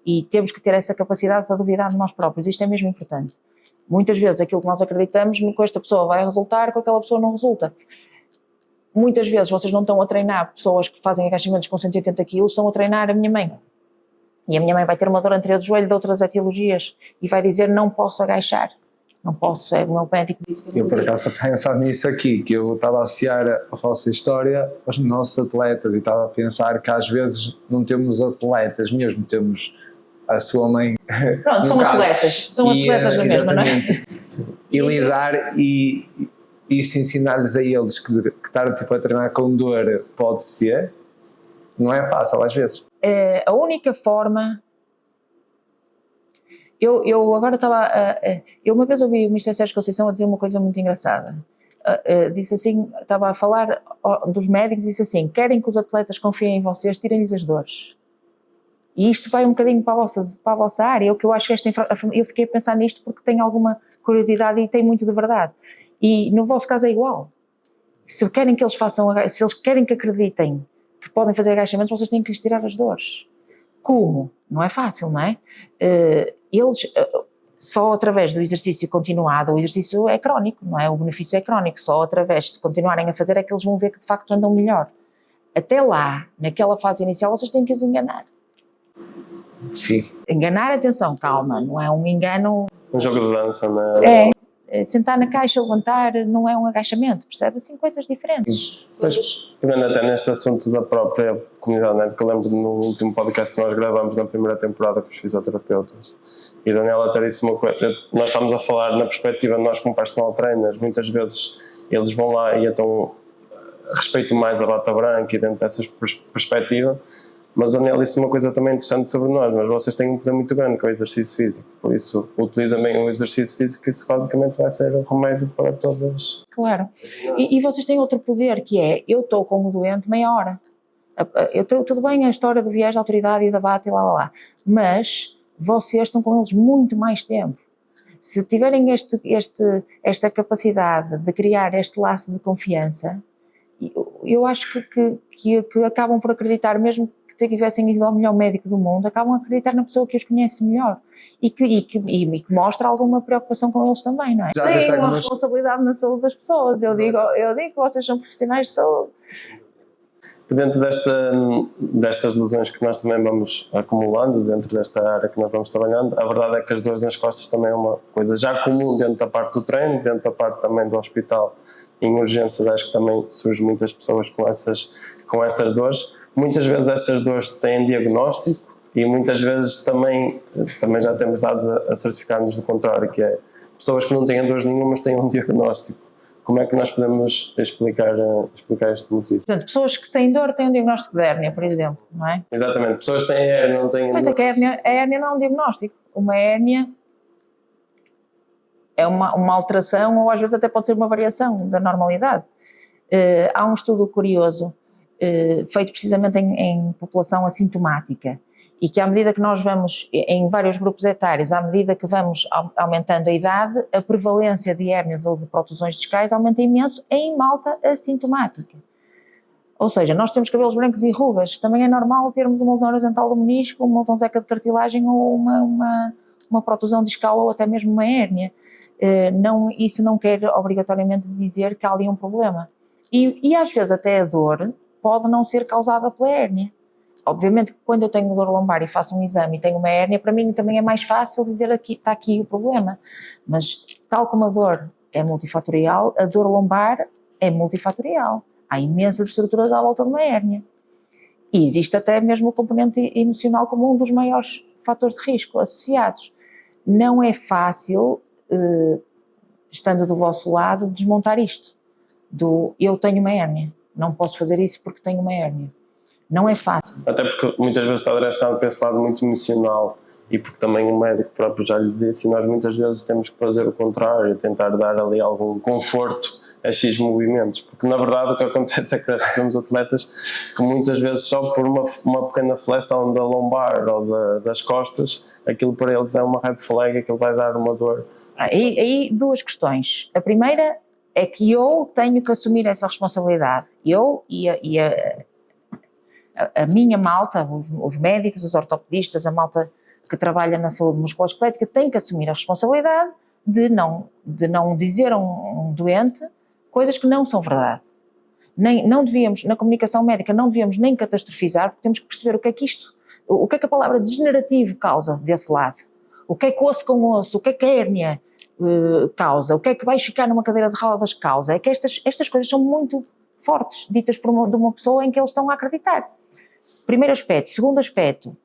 e temos que ter essa capacidade para duvidar de nós próprios, isto é mesmo importante. Muitas vezes aquilo que nós acreditamos, com esta pessoa vai resultar, com aquela pessoa não resulta. Muitas vezes vocês não estão a treinar pessoas que fazem agachamentos com 180 kg, estão a treinar a minha mãe. E a minha mãe vai ter uma dor anterior do joelho de outras etiologias e vai dizer não posso agachar, não posso, o meu médico disse que não Eu por podia. acaso a pensar nisso aqui, que eu estava a associar a vossa história aos nossos atletas e estava a pensar que às vezes não temos atletas mesmo, temos a sua mãe. Pronto, no são caso. atletas na mesma, não é? E lidar e se ensinar-lhes a eles que estar tipo, a treinar com dor pode ser, não é fácil às vezes. A única forma... Eu agora estava... eu uma vez ouvi o Mr. Sérgio Conceição a dizer uma coisa muito engraçada. Disse assim, estava a falar dos médicos e disse assim, querem que os atletas confiem em vocês, tirem-lhes as dores. E isto vai um bocadinho para a vossa área, o que eu acho que eu fiquei a pensar nisto porque tenho alguma curiosidade e tem muito de verdade. E no vosso caso é igual. Se querem que eles façam, se eles querem que acreditem que podem fazer agachamentos, vocês têm que lhes tirar as dores. Como? Não é fácil, não é? Eles, só através do exercício continuado, o exercício é crónico, não é? O benefício é crónico, só através, se continuarem a fazer, é que eles vão ver que de facto andam melhor. Até lá, naquela fase inicial, vocês têm que os enganar. Sim. Enganar, atenção, calma, não é um engano... Um jogo de dança, não é? Sentar na caixa, levantar, não é um agachamento, percebe? Assim, coisas diferentes. Mas, pegando até neste assunto da própria comunidade médica, eu lembro no último podcast que nós gravamos na primeira temporada com os fisioterapeutas, e a Daniela até disse uma coisa, nós estamos a falar na perspectiva de nós como personal trainers, muitas vezes eles vão lá e então respeito mais a bata branca e dentro dessa perspectiva, mas a Daniela disse uma coisa também interessante sobre nós, mas vocês têm um poder muito grande que é o exercício físico, por isso utilizem bem o exercício físico, que isso basicamente vai ser o remédio para todas. Claro. E vocês têm outro poder, que é, eu estou com o doente meia hora. Tudo bem a história do viés da autoridade e da bata e lá, mas vocês estão com eles muito mais tempo. Se tiverem esta capacidade de criar este laço de confiança, eu acho que acabam por acreditar, mesmo que tivessem ido ao melhor médico do mundo, acabam a acreditar na pessoa que os conhece melhor e que mostra alguma preocupação com eles também, não é? Tem uma responsabilidade na saúde das pessoas, eu digo que vocês são profissionais de saúde. Dentro destas lesões que nós também vamos acumulando, dentro desta área que nós vamos trabalhando, a verdade é que as dores nas costas também é uma coisa já comum dentro da parte do treino, dentro da parte também do hospital. Em urgências acho que também surgem muitas pessoas com essas dores. Muitas vezes essas dores têm diagnóstico e muitas vezes também já temos dados a certificar-nos do contrário, que é pessoas que não têm dores nenhumas têm um diagnóstico. Como é que nós podemos explicar este motivo? Portanto, pessoas que sem dor têm um diagnóstico de hérnia, por exemplo, não é? Exatamente, pessoas que têm hérnia, não têm... Mas é que a hérnia não é um diagnóstico. Uma hérnia é uma alteração ou às vezes até pode ser uma variação da normalidade. Há um estudo curioso feito precisamente em população assintomática e que à medida que nós vamos, em vários grupos etários, à medida que vamos aumentando a idade, a prevalência de hérnias ou de protusões discais aumenta imenso em malta assintomática. Ou seja, nós temos cabelos brancos e rugas, também é normal termos uma lesão horizontal do menisco, uma lesão seca de cartilagem ou uma protusão discal ou até mesmo uma hérnia. Isso não quer obrigatoriamente dizer que há ali um problema. E às vezes até a dor pode não ser causada pela hérnia. Obviamente que quando eu tenho dor lombar e faço um exame e tenho uma hérnia, para mim também é mais fácil dizer aqui está aqui o problema. Mas tal como a dor é multifatorial, a dor lombar é multifatorial. Há imensas estruturas à volta de uma hérnia. E existe até mesmo o componente emocional como um dos maiores fatores de risco associados. Não é fácil, estando do vosso lado, desmontar isto. Eu tenho uma hérnia, não posso fazer isso porque tenho uma hérnia. Não é fácil. Até porque muitas vezes está direcionado para esse lado muito emocional e porque também o médico próprio já lhe disse, e nós muitas vezes temos que fazer o contrário, tentar dar ali algum conforto a X movimentos, porque na verdade o que acontece é que recebemos atletas que muitas vezes só por uma pequena flexão da lombar ou das costas, aquilo para eles é uma red flag, aquilo vai dar uma dor. Aí duas questões. A primeira é que eu tenho que assumir essa responsabilidade. Eu e a minha malta, os médicos, os ortopedistas, a malta que trabalha na saúde musculoesquelética tem que assumir a responsabilidade de não dizer a um doente coisas que não são verdade. Não devíamos, na comunicação médica, não devíamos nem catastrofizar, porque temos que perceber o que é que a palavra degenerativo causa desse lado. O que é que osso com osso, o que é que a hérnia causa, o que é que vais ficar numa cadeira de rodas causa. É que estas coisas são muito fortes, ditas de uma pessoa em que eles estão a acreditar. Primeiro aspecto. Segundo aspecto,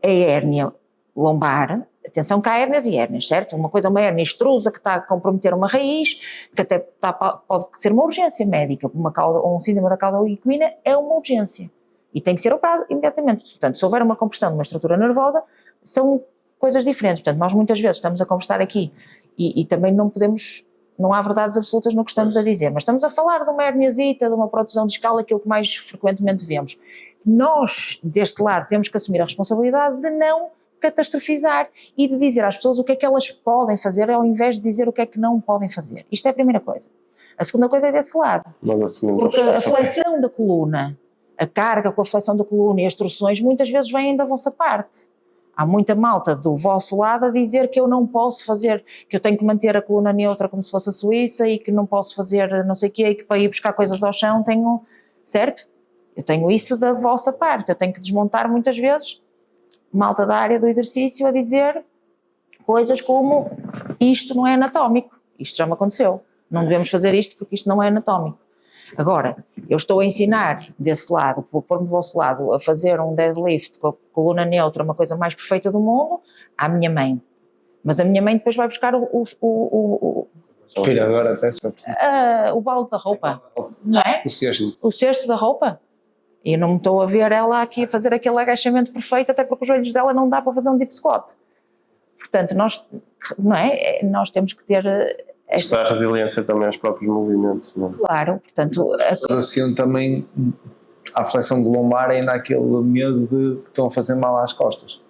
a hérnia lombar, atenção que há hérnias e hérnias, certo? Uma coisa é uma hérnia extrusa que está a comprometer uma raiz, que até pode ser uma urgência médica, um síndrome da cauda equina é uma urgência e tem que ser operado imediatamente. Portanto, se houver uma compressão de uma estrutura nervosa, são coisas diferentes. Portanto, nós muitas vezes estamos a conversar aqui e também não há verdades absolutas no que estamos a dizer, mas estamos a falar de uma herniazita, de uma protusão discal, aquilo que mais frequentemente vemos. Nós, deste lado, temos que assumir a responsabilidade de não catastrofizar e de dizer às pessoas o que é que elas podem fazer ao invés de dizer o que é que não podem fazer. Isto é a primeira coisa. A segunda coisa é desse lado. Nós assumimos porque a flexão da coluna, a carga com a flexão da coluna e as torções muitas vezes vêm da vossa parte. Há muita malta do vosso lado a dizer que eu não posso fazer, que eu tenho que manter a coluna neutra como se fosse a Suíça e que não posso fazer não sei o quê, e que para ir buscar coisas ao chão tenho, certo? Eu tenho isso da vossa parte, eu tenho que desmontar muitas vezes malta da área do exercício a dizer coisas como isto não é anatómico, isto já me aconteceu, não devemos fazer isto porque isto não é anatómico. Agora, eu estou a ensinar desse lado, vou pôr-me do vosso lado, a fazer um deadlift com a coluna neutra, uma coisa mais perfeita do mundo, à minha mãe. Mas a minha mãe depois vai buscar o Aspirador até se eu preciso. o balde da roupa, não é? O cesto. O cesto da roupa. E eu não me estou a ver ela aqui a fazer aquele agachamento perfeito, até porque os joelhos dela não dá para fazer um deep squat. Portanto, nós temos que ter... Para a resiliência também aos próprios movimentos. Não é? Claro, portanto... Associam também à flexão de lombar ainda aquele medo de que estão a fazer mal às costas.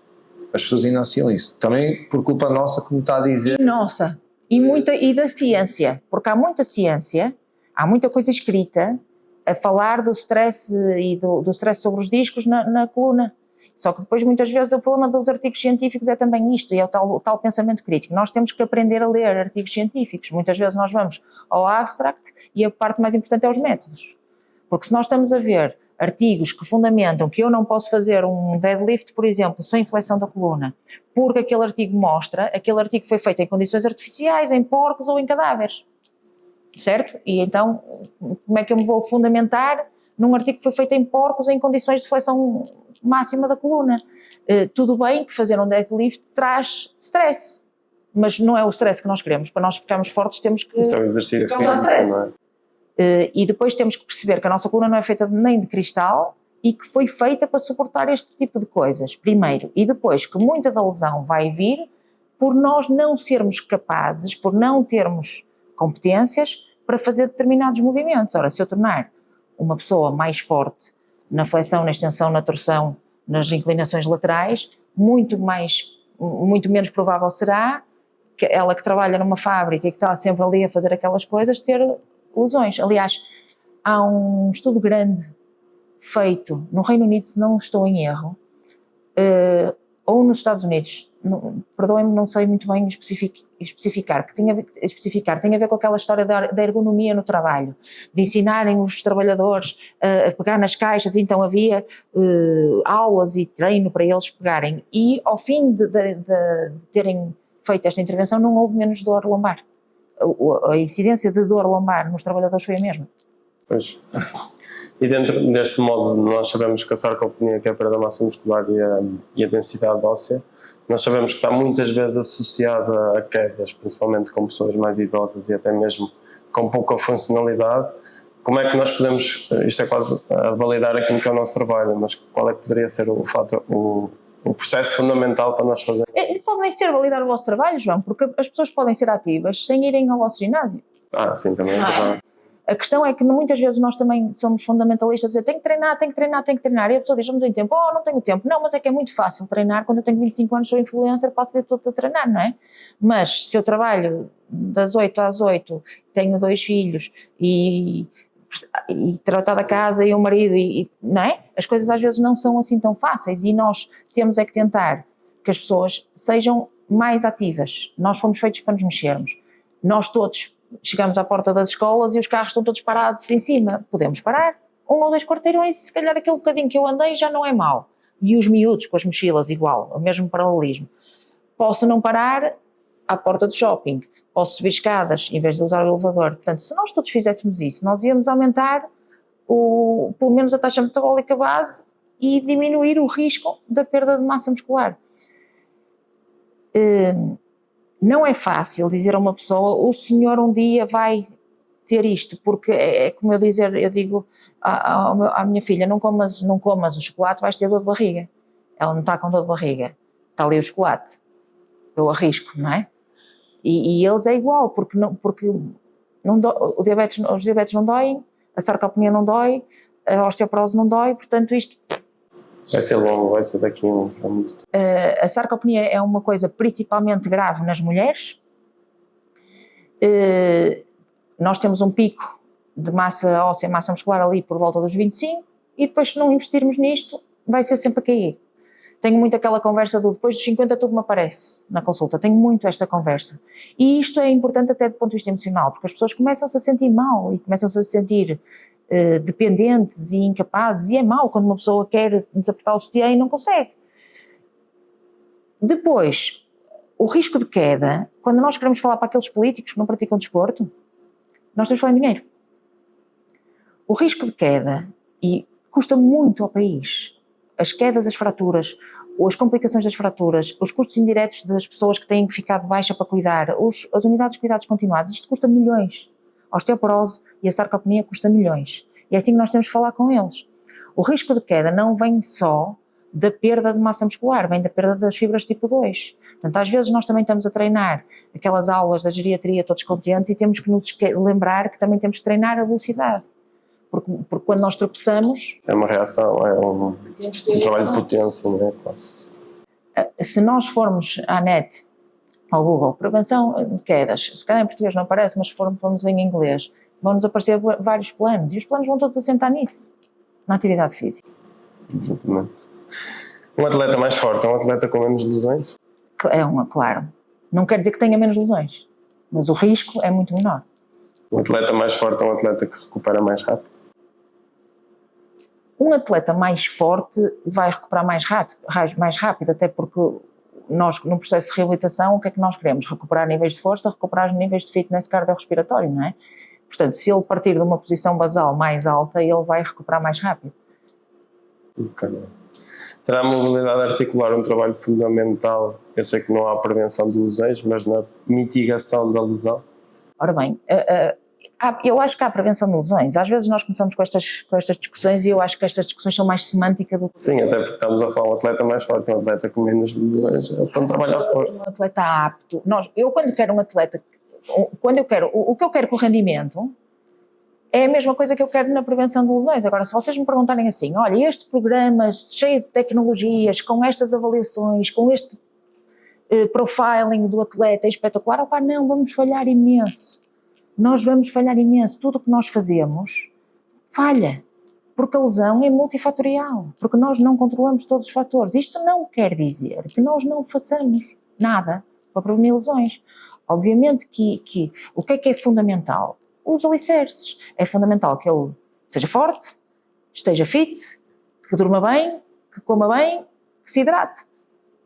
As pessoas ainda associam isso. Também por culpa nossa, como está a dizer. Nossa, e da ciência, porque há muita ciência, há muita coisa escrita a falar do stress e do stress sobre os discos na coluna. Só que depois muitas vezes o problema dos artigos científicos é também isto, e é o tal pensamento crítico. Nós temos que aprender a ler artigos científicos. Muitas vezes nós vamos ao abstract e a parte mais importante é os métodos. Porque se nós estamos a ver artigos que fundamentam que eu não posso fazer um deadlift, por exemplo, sem flexão da coluna, porque aquele artigo mostra, aquele artigo foi feito em condições artificiais, em porcos ou em cadáveres. Certo? E então, como é que eu me vou fundamentar num artigo que foi feito em porcos em condições de flexão máxima da coluna? Tudo bem que fazer um deadlift traz stress, mas não é o stress que nós queremos. Para nós ficarmos fortes temos que... Isso é um exercício causar stress. não é? E depois temos que perceber que a nossa coluna não é feita nem de cristal e que foi feita para suportar este tipo de coisas, primeiro. E depois que muita da lesão vai vir por nós não sermos capazes, por não termos competências para fazer determinados movimentos. Ora, se eu tornar uma pessoa mais forte na flexão, na extensão, na torção, nas inclinações laterais, muito menos provável será que ela que trabalha numa fábrica e que está sempre ali a fazer aquelas coisas ter lesões. Aliás, há um estudo grande feito no Reino Unido, se não estou em erro, ou nos Estados Unidos, perdoem-me, não sei muito bem especificar, tem a ver com aquela história da ergonomia no trabalho, de ensinarem os trabalhadores a pegar nas caixas. Então havia aulas e treino para eles pegarem, e ao fim de terem feito esta intervenção não houve menos dor lombar. A incidência de dor lombar nos trabalhadores foi a mesma. Pois. E dentro deste modo, nós sabemos que a sarcopenia, que é a perda da massa muscular e a densidade óssea, nós sabemos que está muitas vezes associada a quedas, principalmente com pessoas mais idosas e até mesmo com pouca funcionalidade. Como é que nós podemos, isto é quase a validar aquilo que é o nosso trabalho, mas qual é que poderia ser o processo fundamental para nós fazermos? Pode nem ser validar o vosso trabalho, João, porque as pessoas podem ser ativas sem irem ao vosso ginásio. Sim, também é verdade. A questão é que muitas vezes nós também somos fundamentalistas, dizer, tenho que treinar, tenho que treinar, tenho que treinar, e a pessoa diz, não tenho tempo, não tenho tempo. Não, mas é que é muito fácil treinar, quando eu tenho 25 anos sou influencer, posso ser todo a treinar, não é? Mas se eu trabalho das 8 às 8, tenho 2 filhos e tratar da casa e o marido, não é? As coisas às vezes não são assim tão fáceis e nós temos é que tentar que as pessoas sejam mais ativas. Nós fomos feitos para nos mexermos. Nós todos chegamos à porta das escolas e os carros estão todos parados em cima. Podemos parar 1 ou 2 quarteirões e se calhar aquele bocadinho que eu andei já não é mau. E os miúdos com as mochilas igual, o mesmo paralelismo. Posso não parar à porta do shopping, posso subir escadas em vez de usar o elevador. Portanto, se nós todos fizéssemos isso, nós íamos aumentar pelo menos a taxa metabólica base e diminuir o risco da perda de massa muscular. Não é fácil dizer a uma pessoa, o senhor um dia vai ter isto, porque é como eu digo à minha filha, não comas o chocolate, vais ter dor de barriga. Ela não está com dor de barriga, está ali o chocolate. Eu arrisco, não é? E eles é igual, porque os diabetes não doem, a sarcopenia não dói, a osteoporose não dói, portanto isto... Vai ser longo, vai ser daqui a muito tempo. A sarcopenia é uma coisa principalmente grave nas mulheres. Nós temos um pico de massa óssea, massa muscular ali por volta dos 25 e depois se não investirmos nisto vai ser sempre a cair. Tenho muito aquela conversa depois dos 50 tudo me aparece na consulta, tenho muito esta conversa. E isto é importante até do ponto de vista emocional, porque as pessoas começam-se a sentir mal e começam-se a sentir dependentes e incapazes, e é mau quando uma pessoa quer desapertar o sutiã e não consegue. Depois, o risco de queda, quando nós queremos falar para aqueles políticos que não praticam desporto, nós temos que falar em dinheiro. O risco de queda, e custa muito ao país, as quedas, as fraturas, as complicações das fraturas, os custos indiretos das pessoas que têm que ficar de baixa para cuidar, as unidades de cuidados continuados, isto custa milhões. A osteoporose e a sarcopenia custa milhões. E é assim que nós temos que falar com eles. O risco de queda não vem só da perda de massa muscular, vem da perda das fibras tipo 2. Portanto, às vezes nós também estamos a treinar aquelas aulas da geriatria todos contentes e temos que nos lembrar que também temos que treinar a velocidade. Porque quando nós tropeçamos... É uma reação, é um trabalho de potência, não é? Quase. Se nós formos à net, ao Google, prevenção de quedas, se calhar em português não aparece, mas se formos em inglês, vão-nos aparecer vários planos, e os planos vão todos assentar nisso, na atividade física. Exatamente. Um atleta mais forte é um atleta com menos lesões? Claro. Não quer dizer que tenha menos lesões, mas o risco é muito menor. Um atleta mais forte é um atleta que recupera mais rápido? Um atleta mais forte vai recuperar mais rápido, até porque nós, no processo de reabilitação, o que é que nós queremos? Recuperar níveis de força, recuperar níveis de fitness cardiorrespiratório, não é? Portanto, se ele partir de uma posição basal mais alta, ele vai recuperar mais rápido. Okay. Terá a mobilidade articular um trabalho fundamental? Eu sei que não há prevenção de lesões, mas na mitigação da lesão? Ora bem, eu acho que há prevenção de lesões. Às vezes nós começamos com estas discussões e eu acho que estas discussões são mais semânticas do que... Sim, até porque estamos a falar um atleta mais forte, um atleta com menos lesões, então trabalhar força. Um atleta apto. Eu quando quero um atleta, o que eu quero com o rendimento é a mesma coisa que eu quero na prevenção de lesões. Agora, se vocês me perguntarem assim, olha, este programa cheio de tecnologias, com estas avaliações, com este profiling do atleta é espetacular, opá, não, vamos falhar imenso. Nós vamos falhar imenso. Tudo o que nós fazemos falha, porque a lesão é multifatorial, porque nós não controlamos todos os fatores. Isto não quer dizer que nós não façamos nada para prevenir lesões. Obviamente que o que é fundamental? Os alicerces. É fundamental que ele seja forte, esteja fit, que durma bem, que coma bem, que se hidrate.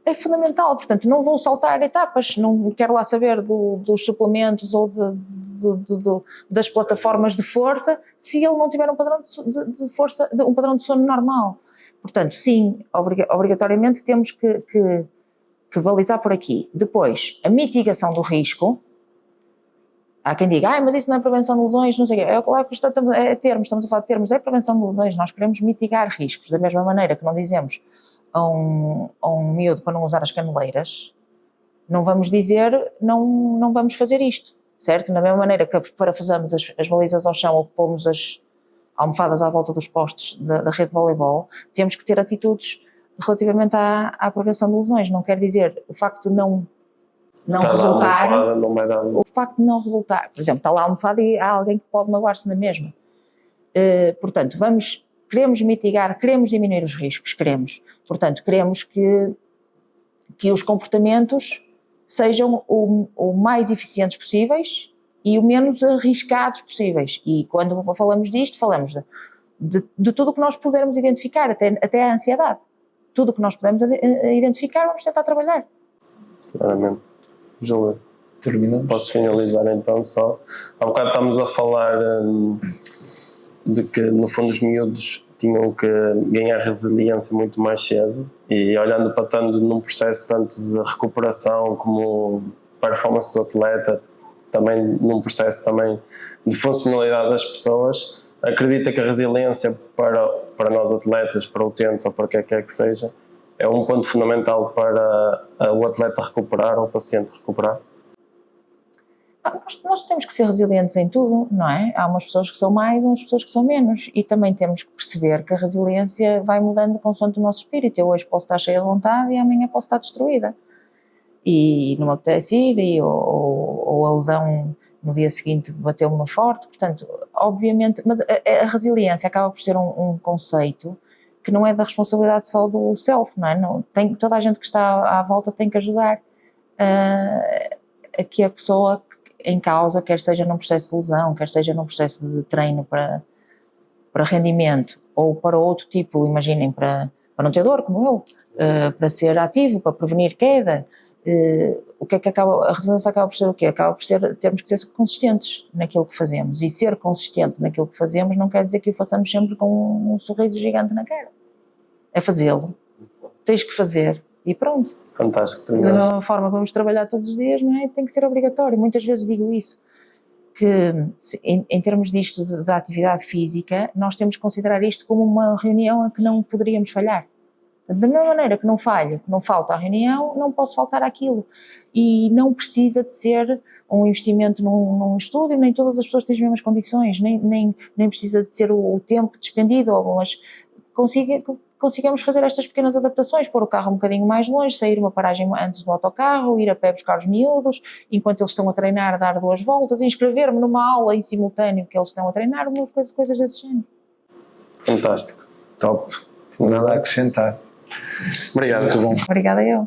É fundamental, portanto, não vou saltar etapas, não quero lá saber dos suplementos ou das plataformas de força se ele não tiver um padrão de força, um padrão de sono normal. Portanto, sim, obrigatoriamente temos que balizar por aqui. Depois, a mitigação do risco. Há quem diga, mas isso não é prevenção de lesões, não sei o quê. Estamos a falar de termos, é prevenção de lesões, nós queremos mitigar riscos, da mesma maneira que não dizemos a um miúdo para não usar as caneleiras, não vamos dizer, não vamos fazer isto. certo? Da mesma maneira que parafusamos as balizas ao chão ou que pomos as almofadas à volta dos postes da rede de voleibol, temos que ter atitudes relativamente à prevenção de lesões. Não quer dizer o facto de não resultar, não vai dar. o facto de não resultar, por exemplo, está lá a almofada e há alguém que pode magoar-se na mesma. Portanto, queremos mitigar, queremos diminuir os riscos, portanto, queremos que os comportamentos sejam o mais eficientes possíveis e o menos arriscados possíveis. E quando falamos disto, falamos de tudo o que nós pudermos identificar, até a ansiedade. Tudo o que nós pudermos identificar, vamos tentar trabalhar. Claramente. Júlio, Terminamos. posso finalizar então só? Há bocado estamos a falar de que no fundo os miúdos tinham que ganhar resiliência muito mais cedo e olhando para tanto num processo tanto de recuperação como performance do atleta, também num processo também de funcionalidade das pessoas, acredita que a resiliência para nós atletas, para utentes ou para o que quer que seja, é um ponto fundamental para o atleta recuperar ou o paciente recuperar? Nós temos que ser resilientes em tudo, não é? Há umas pessoas que são mais, umas pessoas que são menos, e também temos que perceber que a resiliência vai mudando consoante o nosso espírito. Eu hoje posso estar cheia de vontade e amanhã posso estar destruída. E não me apetece ir, ou a lesão no dia seguinte bateu-me forte, portanto, obviamente, mas a resiliência acaba por ser um conceito que não é da responsabilidade só do self, não é? Toda a gente que está à volta tem que ajudar a que a pessoa em causa, quer seja num processo de lesão, quer seja num processo de treino para rendimento ou para outro tipo, imaginem, para não ter dor, como eu, para ser ativo, para prevenir queda, o que é que a resiliência acaba por ser o quê? Acaba por ser, termos que ser consistentes naquilo que fazemos, e ser consistente naquilo que fazemos não quer dizer que o façamos sempre com um sorriso gigante na cara. É fazê-lo, tens que fazer e pronto. Fantástico. Da mesma forma que vamos trabalhar todos os dias, não é? Tem que ser obrigatório. Muitas vezes digo isso, que em termos disto da atividade física, nós temos que considerar isto como uma reunião a que não poderíamos falhar. Da mesma maneira que não falho, que não falta à reunião, não posso faltar àquilo. E não precisa de ser um investimento num estúdio, nem todas as pessoas têm as mesmas condições, nem precisa de ser o tempo despendido, mas consigamos fazer estas pequenas adaptações, pôr o carro um bocadinho mais longe, sair uma paragem antes do autocarro, ir a pé buscar os miúdos, enquanto eles estão a treinar, dar 2 voltas, inscrever-me numa aula em simultâneo que eles estão a treinar, umas coisas desse género. Fantástico. Top. Nada a acrescentar. Obrigado. Muito bom. Obrigada eu.